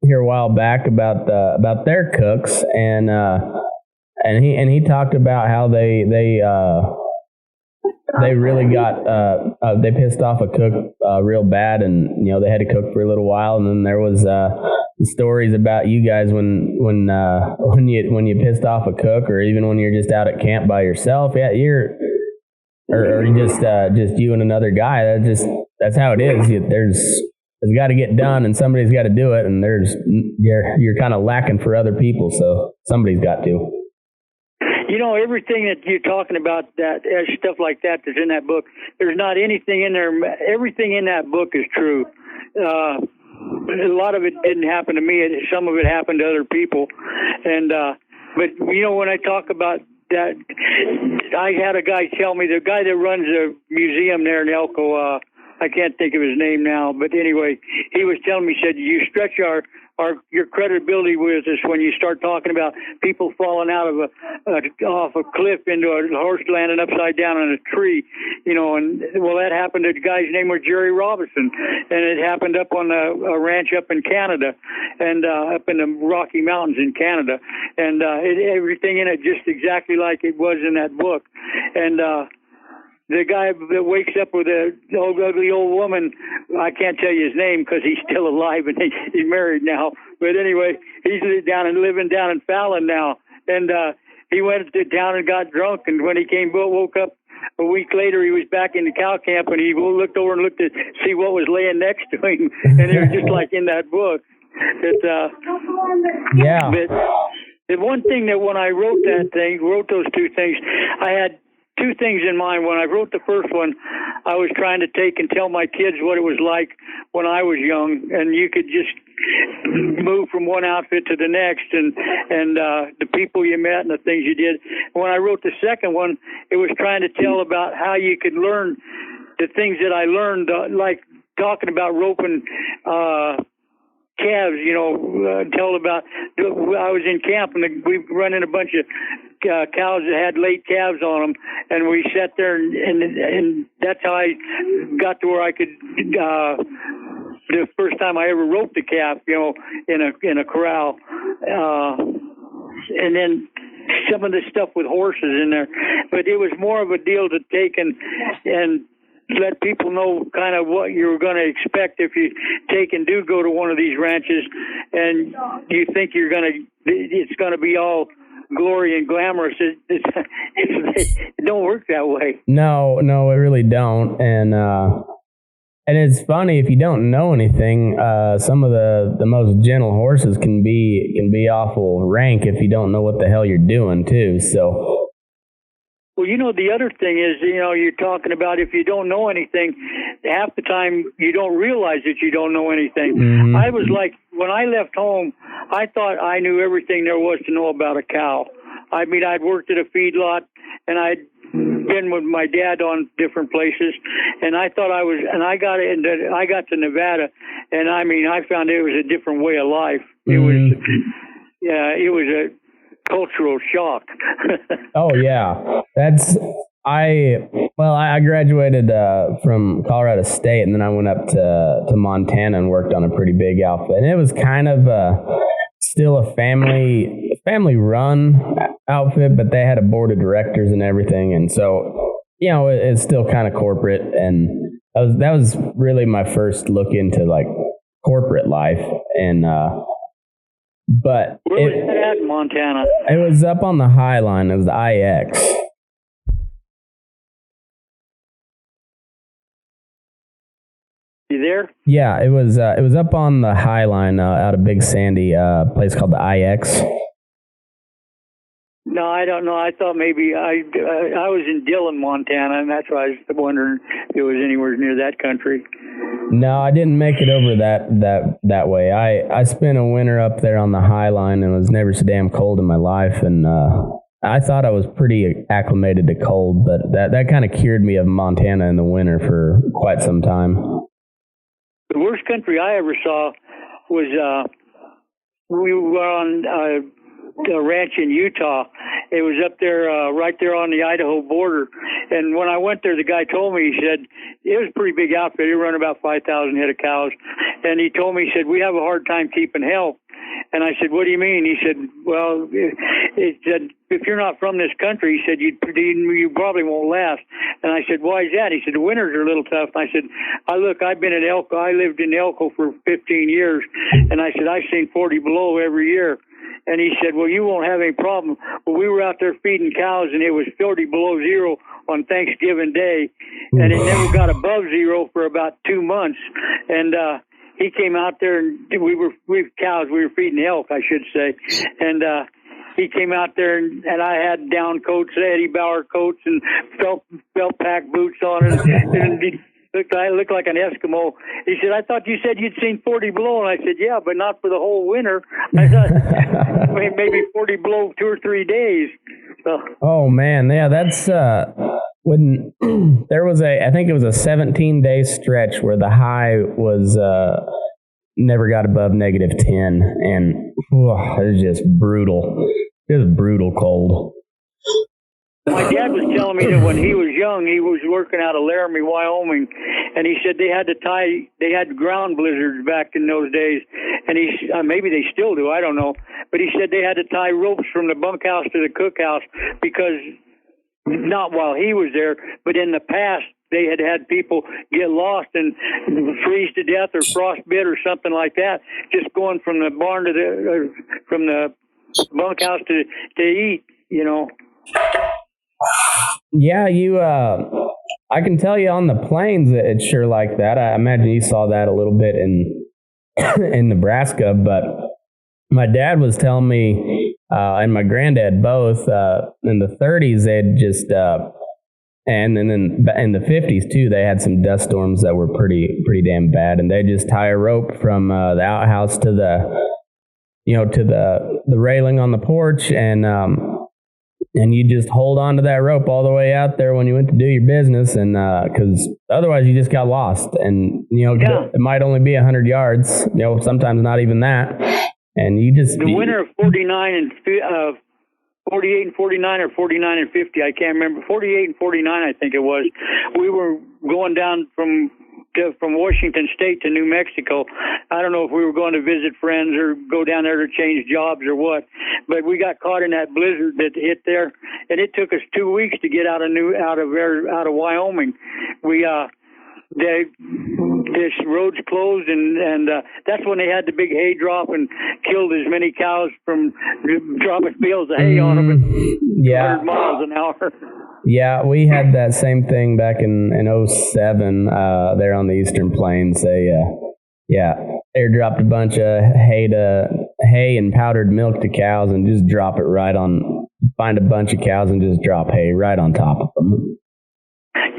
B: here a while back about their cooks, and he talked about how they really got they pissed off a cook real bad, and they had to cook for a little while, and then there was stories about you guys when you pissed off a cook, or even when you're just out at camp by yourself. Yeah, or just you and another guy. That's how it is. It's got to get done, and somebody's got to do it, and you're kind of lacking for other people, so somebody's got to.
D: Everything that you're talking about, that stuff like that's in that book, there's not anything in there. Everything in that book is true. A lot of it didn't happen to me. Some of it happened to other people. And but when I talk about that, I had a guy tell me, the guy that runs a museum there in Elko, I can't think of his name now, but anyway, he was telling me, he said, you stretch your credibility with us when you start talking about people falling out of off a cliff into a horse landing upside down on a tree, and that happened. The guy's name was Jerry Robinson, and it happened up on a ranch up in Canada, and up in the Rocky Mountains in Canada, and everything in it just exactly like it was in that book, and the guy that wakes up with a ugly old woman, I can't tell you his name because he's still alive and he's married now. But anyway, he's living down in Fallon now. And he went to town and got drunk. And when he woke up a week later, he was back in the cow camp, and he looked over and looked to see what was laying next to him. And it was just like in that book.
B: Yeah.
D: But the one thing that when I wrote those two things, I had two things in mind. When I wrote the first one, I was trying to take and tell my kids what it was like when I was young, and you could just move from one outfit to the next, and the people you met and the things you did. When I wrote the second one, it was trying to tell about how you could learn the things that I learned, like talking about roping calves, tell about, I was in camp and we run in a bunch of cows that had late calves on them, and we sat there and that's how I got to where I could, the first time I ever roped a calf, in a corral, and then some of the stuff with horses in there, but it was more of a deal to take and let people know kind of what you're going to expect if you take and do go to one of these ranches, and you think it's going to be all glory and glamorous. It don't work that way.
B: No, it really don't. And it's funny, if you don't know anything, some of the most gentle horses can be awful rank if you don't know what the hell you're doing too. So.
D: Well, the other thing is, you're talking about if you don't know anything, half the time you don't realize that you don't know anything.
B: Mm-hmm.
D: I was like, when I left home, I thought I knew everything there was to know about a cow. I mean, I'd worked at a feedlot, and I'd been with my dad on different places, and I thought I got to Nevada, and I mean, I found it was a different way of life. It was a cultural shock.
B: Oh yeah, I graduated from Colorado State, and then I went up to Montana and worked on a pretty big outfit, and it was kind of still a family run outfit, but they had a board of directors and everything, and so it's still kind of corporate, and that was really my first look into like corporate life, and but
D: where was that at in Montana?
B: It was up on the High Line. It was the IX.
D: You there?
B: Yeah, it was up on the High Line out of Big Sandy, place called the IX.
D: No, I don't know. I thought maybe I was in Dillon, Montana, and that's why I was wondering if it was anywhere near that country.
B: No, I didn't make it over that way. I spent a winter up there on the High Line, and it was never so damn cold in my life, and I thought I was pretty acclimated to cold, but that kind of cured me of Montana in the winter for quite some time.
D: The worst country I ever saw was we were on a ranch in Utah, It was up there, right there on the Idaho border. And when I went there, the guy told me, he said, it was a pretty big outfit. He run about 5,000 head of cows. And he told me, he said, we have a hard time keeping help. And I said, what do you mean? He said, well, it said, if you're not from this country, he said, you probably won't last. And I said, why is that? He said, the winters are a little tough. And I said, look, I've been in Elko. I lived in Elko for 15 years. And I said, I've seen 40 below every year. And he said, well, you won't have any problem. Well, we were out there feeding cows, and it was 40 below zero on Thanksgiving Day. And it never got above zero for about 2 months. And, he came out there, and we were feeding elk, I should say. And he came out there, and I had down coats, Eddie Bauer coats, and felt pack boots on, and I looked like an Eskimo. He said, I thought you said you'd seen 40 below. And I said, yeah, but not for the whole winter. I thought maybe 40 below 2 or 3 days. So.
E: Oh, man. Yeah, that's when there was I think it was a 17-day stretch where the high was never got above -10. And it was just brutal. It was brutal cold.
D: My dad was telling me that when he was young, he was working out of Laramie, Wyoming, and he said they had ground blizzards back in those days, and maybe they still do, I don't know, but he said they had to tie ropes from the bunkhouse to the cookhouse because, not while he was there, but in the past, they had people get lost and freeze to death or frostbite or something like that, just going from the barn to from the bunkhouse to eat, you know.
E: Yeah, I can tell you on the plains it's sure like that. I imagine you saw that a little bit in Nebraska, but my dad was telling me, and my granddad both, in the 30s they had just, and then in the 50s too, they had some dust storms that were pretty damn bad, and they just tie a rope from the outhouse to the railing on the porch, and you just hold on to that rope all the way out there when you went to do your business, and because otherwise you just got lost, and it might only be 100 yards, sometimes not even that, and you just
D: the winter of 49 and 48 and 49 or 49 and 50, I can't remember, 48 and 49 I think it was. We were going down from Washington State to New Mexico. I don't know if we were going to visit friends or go down there to change jobs or what, but we got caught in that blizzard that hit there, and it took us 2 weeks to get out of Wyoming. This roads closed, and that's when they had the big hay drop and killed as many cows from dropping bales of hay on them at 100 miles an hour.
E: Yeah, we had that same thing back in 07 there on the Eastern Plains. They airdropped a bunch of hay and powdered milk to cows and just drop it find a bunch of cows and just drop hay right on top of them.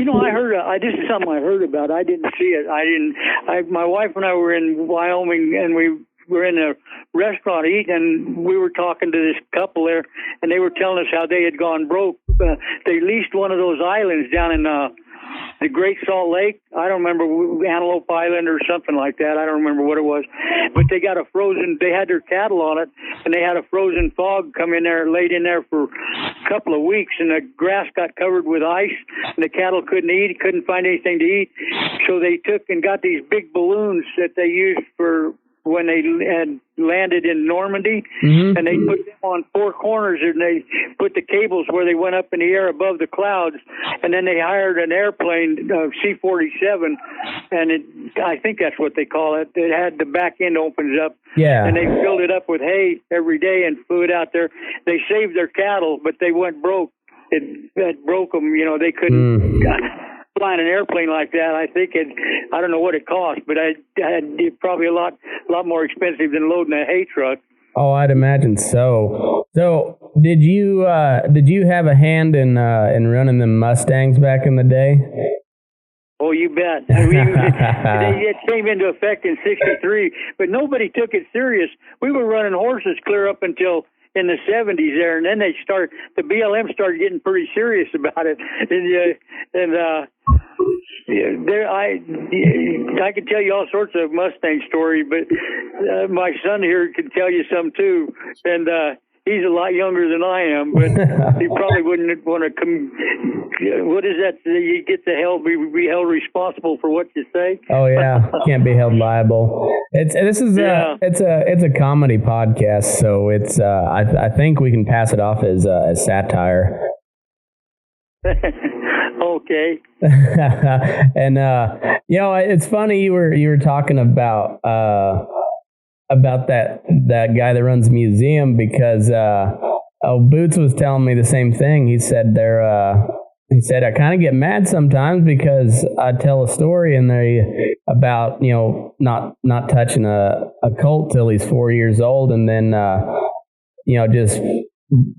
D: I heard. This is something I heard about. I didn't see it. My wife and I were in Wyoming, and we were in a restaurant eating, and we were talking to this couple there, and they were telling us how they had gone broke. They leased one of those islands down in the Great Salt Lake. I don't remember, Antelope Island or something like that. I don't remember what it was. But they got they had their cattle on it, and they had a frozen fog come in there, laid in there for a couple of weeks, and the grass got covered with ice, and the cattle couldn't find anything to eat. So they took and got these big balloons that they used for when they had landed in Normandy, and they put them on four corners, and they put the cables where they went up in the air above the clouds, and then they hired an airplane, C-47, and I think that's what they call it. It had the back end opens up, and they filled it up with hay every day and flew it out there. They saved their cattle, but they went broke. It broke them. They couldn't flying an airplane like that. I don't know what it cost, but it's probably a lot more expensive than loading a hay truck.
E: Oh, I'd imagine so. So, did you have a hand in running them Mustangs back in the day?
D: Oh, you bet. It came into effect in '63, but nobody took it serious. We were running horses clear up until in the 70s there, and then the BLM started getting pretty serious about it, I could tell you all sorts of Mustang stories, but my son here could tell you some too, and he's a lot younger than I am, but he probably wouldn't want to come. What is that? You get to be held responsible for what you say.
E: Oh yeah, can't be held liable. It's a comedy podcast, so it's I think we can pass it off as satire.
D: Okay.
E: And it's funny you were talking about that guy that runs the museum, because Boots was telling me the same thing. He said I kind of get mad sometimes because I tell a story and about not touching a colt till he's 4 years old, and then just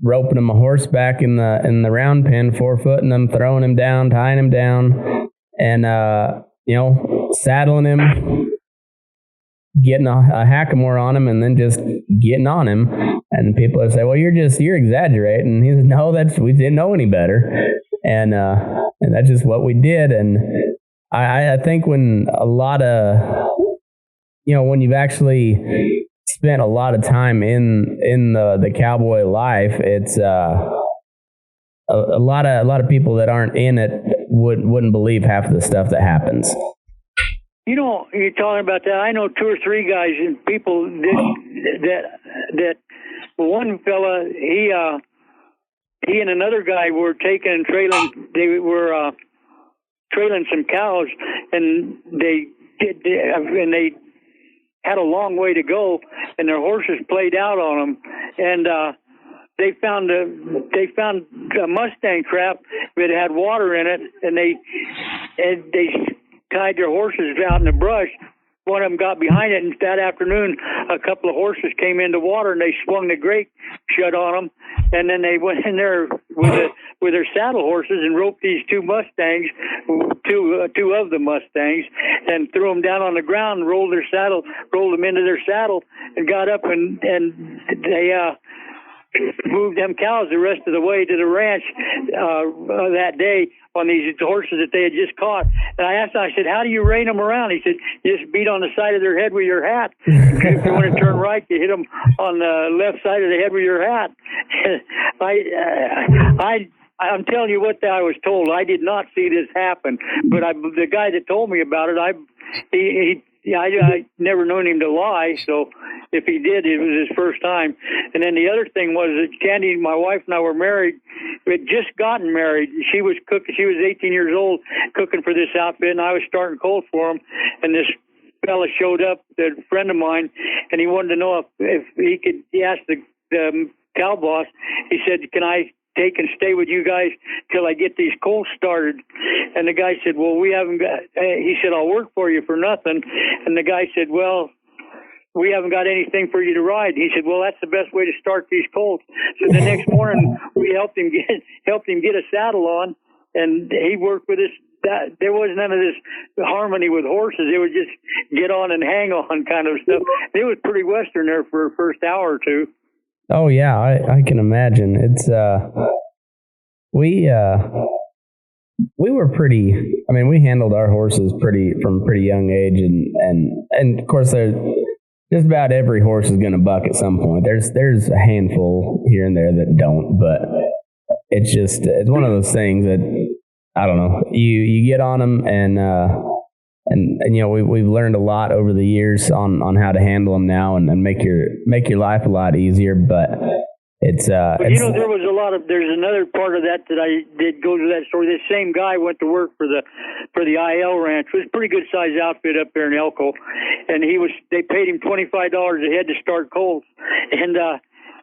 E: roping him a horseback in the round pen, 4-footing him, throwing him down, tying him down, and saddling him, getting a hackamore on him, and then just getting on him. And people would say, "Well, you're exaggerating." And he said, "No, we didn't know any better." And that's just what we did. And I think when a lot of, when you've actually spent a lot of time in the cowboy life, it's a lot of people that aren't in it wouldn't believe half of the stuff that happens.
D: You're talking about that. I know 2 or 3 guys and people that one fella, he and another guy were taking and trailing. They were trailing some cows, and they had a long way to go, and their horses played out on them, and they found a Mustang trap that had water in it, and they tied their horses out in the brush. One of them got behind it, and that afternoon, a couple of horses came into water, and they swung the grate shut on them, and then they went in there with their saddle horses and roped these 2 Mustangs, two of the Mustangs, and threw them down on the ground, rolled them into their saddle, and got up, and they moved them cows the rest of the way to the ranch that day on these horses that they had just caught. And I asked him, I said, "How do you rein them around?" He said, "You just beat on the side of their head with your hat. If you want to turn right, you hit them on the left side of the head with your hat." I'm telling you what I was told. I did not see this happen, but the guy that told me about it, I never known him to lie, so if he did, it was his first time. And then the other thing was that Candy, my wife, and I were married. We had just gotten married. She was cooking. She was 18 years old, cooking for this outfit, and I was starting cold for him. And this fella showed up, a friend of mine, and he wanted to know if he could. He asked the cow boss. He said, "Can I take and stay with you guys till I get these colts started?" And the guy said, "Well, we haven't got," he said, "I'll work for you for nothing." And the guy said, "Well, we haven't got anything for you to ride." He said, "Well, that's the best way to start these colts." So the next morning we helped him get a saddle on, and he worked with us. There was none of this harmony with horses. It was just get on and hang on kind of stuff. It was pretty Western there for the first hour or two.
E: Oh yeah, I can imagine. It's we were pretty. I mean, we handled our horses from a pretty young age, and of course, just about every horse is going to buck at some point. There's a handful here and there that don't, but it's one of those things that I don't know. You get on them, and we've learned a lot over the years on how to handle them now and make your life a lot easier. But there's another part of that I did go to that story. This same guy went to work for the IL ranch. It was a pretty good sized outfit up there in Elko, and they paid him $25 a head to start colts, and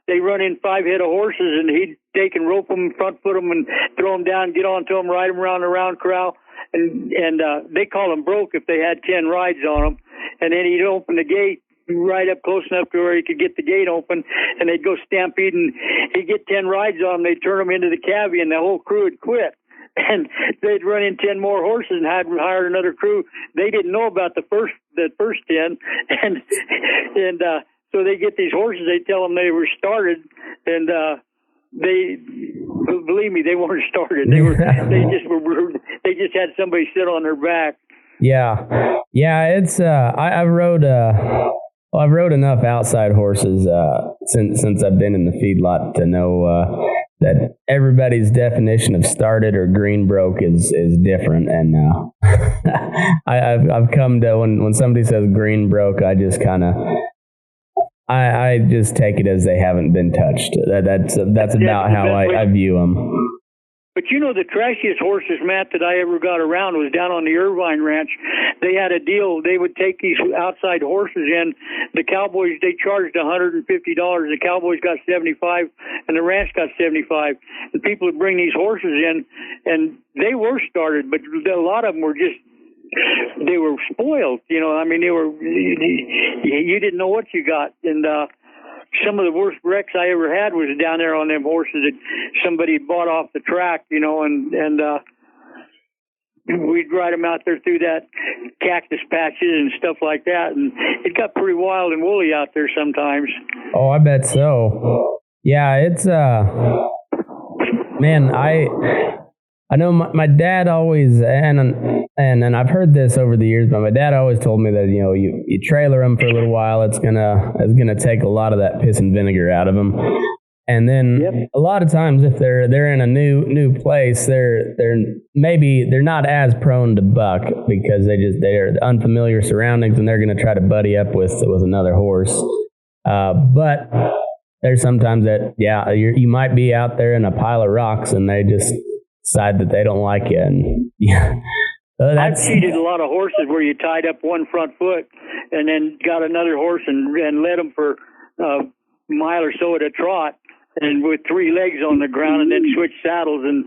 E: they run in 5 head of horses, and he'd take and rope them, front foot them, and throw them down, get onto them, ride them around the round corral. And they call them broke if they had 10 rides on them. And then he'd open the gate right up close enough to where he could get the gate open, and they'd go stampede, and he'd get 10 rides on them. They'd turn them into the cabbie, and the whole crew would quit. And they'd run in 10 more horses and hired another crew. They didn't know about the first 10, and so they get these horses. They tell them they were started, and they believe me, they weren't started. They just had somebody sit on their back. Yeah. It's I rode a
B: Well, I've rode enough outside horses since I've been in the feedlot to know that everybody's definition of started or green broke is different. And I've come to when somebody says green broke, I just kind of I just take it as they haven't been touched. That's about how I view them.
D: But you know, the trashiest horses, Matt, that I ever got around was down on the Irvine Ranch. They had a deal. They would take these outside horses in. The Cowboys, they charged $150. The Cowboys got $75, and the ranch got $75. And people would bring these horses in, and they were started, but a lot of them were just, they were spoiled. You know, I mean, they were, you didn't know what you got. And some of the worst wrecks I ever had was down there on them horses that somebody bought off the track, you know, and we'd ride them out there through that cactus patches and stuff like that, and it got pretty wild and woolly out there sometimes.
B: Oh, I bet so. Yeah, it's man, I know my dad always, and I've heard this over the years, but my dad always told me that, you know, you trailer them for a little while, it's gonna take a lot of that piss and vinegar out of them, and then a lot of times if they're in a new place, they're not as prone to buck because they're unfamiliar surroundings and they're gonna try to buddy up with another horse, but there's sometimes that you might be out there in a pile of rocks and they just decide that they don't like you, and
D: I've cheated a lot of horses where you tied up one front foot and then got another horse and led them for a mile or so at a trot, and with 3 legs on the ground, and then switched saddles and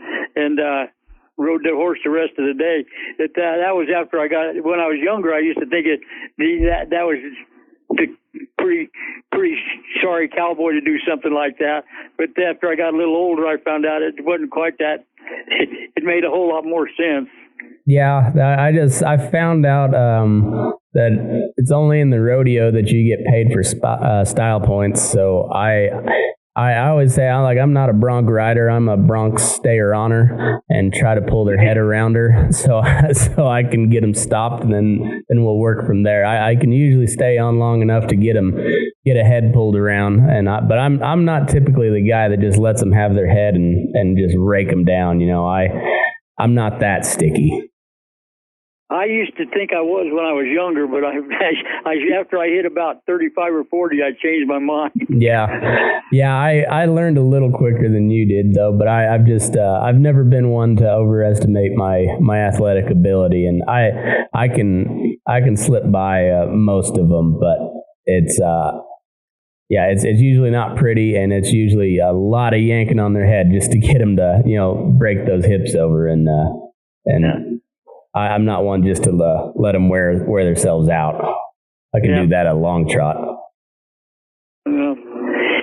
D: rode the horse the rest of the day. That was after when I was younger, I used to think that was the pretty sorry cowboy to do something like that. But after I got a little older, I found out it wasn't quite that. It made a whole lot more sense.
B: Yeah, I found out that it's only in the rodeo that you get paid for style points. So I always say I'm not a bronc rider. I'm a bronc stayer honor, and try to pull their head around her so I can get them stopped, and then we'll work from there. I can usually stay on long enough to get a head pulled around, but I'm not typically the guy that just lets them have their head and just rake them down. You know, I'm not that sticky.
D: I used to think I was when I was younger, but after I hit about 35 or 40, I changed my mind.
B: Yeah. I learned a little quicker than you did, though. But I've never been one to overestimate my athletic ability, and I can slip by most of them, but it's usually not pretty, and it's usually a lot of yanking on their head just to get them to, you know, break those hips over, and I'm not one just to let them wear themselves out. I can do that at a long trot.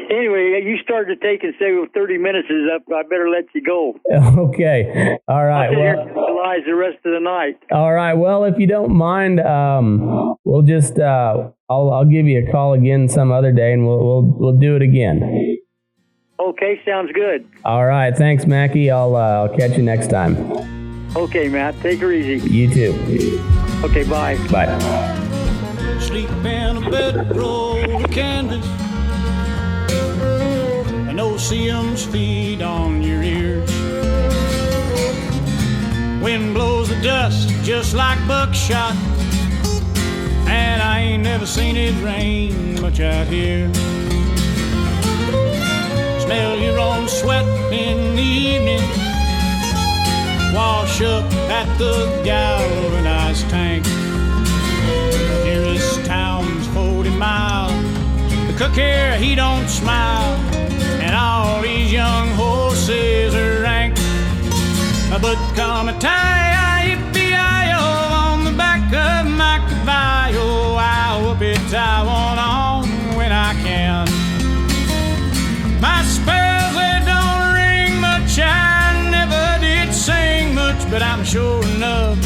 D: Anyway, you started to take and say, well, 30 minutes is up. I better let you go.
B: Okay. All right.
D: Well, the rest of the night.
B: All right. Well, if you don't mind, we'll just I'll give you a call again some other day, and we'll do it again.
D: Okay, sounds good.
B: All right. Thanks, Mackey. I'll catch you next time.
D: Okay, Matt. Take her easy.
B: You too.
D: Okay, bye.
B: Bye.
F: Sleep in a bedroll of canvas, and no-see-ums feed on your ears. Wind blows the dust just like buckshot, and I ain't never seen it rain much out here. Smell your own sweat in the evening, wash up at the galvanized tank. Nearest town's 40 miles. The cook here, he don't smile, and all these young horses are rank. But come a tie-yippee-I-O on the back of my caballo, I'll whoop it, I want on when I can. My spells, they don't ring much, I never did sing much, but I'm sure enough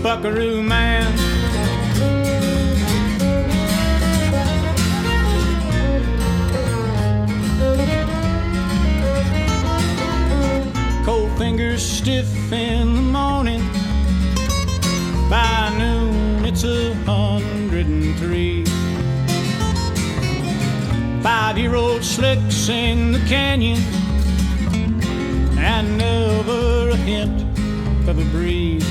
F: Buckaroo man. Cold fingers stiff in the morning, by noon it's 103. mighty road slicks in the canyon, and never a hint of a breeze.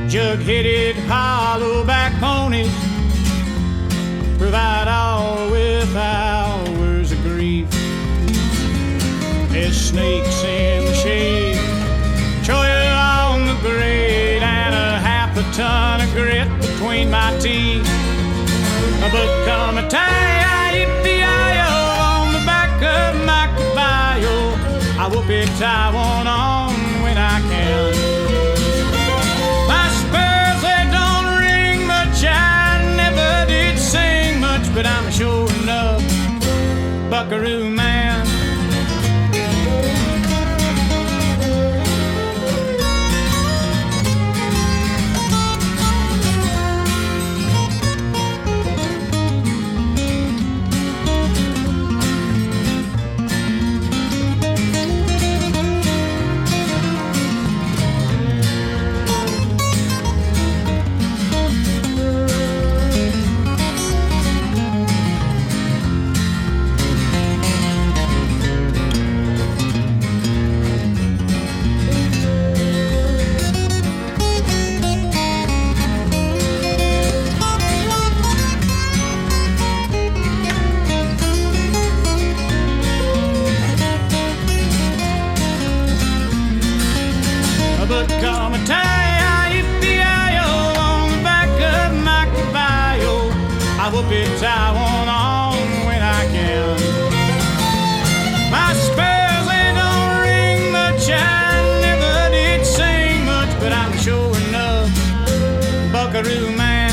F: Jug-headed hollow-back ponies provide all with hours of grief. There's snakes in the shade, choil on the grade, and a half a ton of grit between my teeth. But come a tie-yi-yi-yi-yo on the back of my caballo, I whoop it, tie one on when I can. My spurs, they don't ring much, I never did sing much, but I'm sure enough Buckaroo man. But come a tie-yi-yi-yi-yo on the back of my caballo, I whoop it, tie one on when I can. My spurs, they don't ring much, I never did sing much, but I'm sure enough Buckaroo man.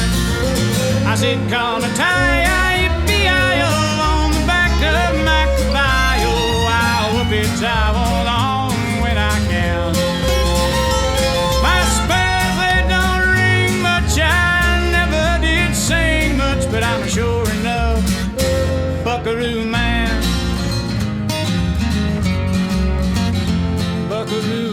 F: I said come a tie-yi-yi-yi-yo on the back of my caballo, I'll whoop it, tie one on when I can. But I'm sure enough Buckaroo man. Buckaroo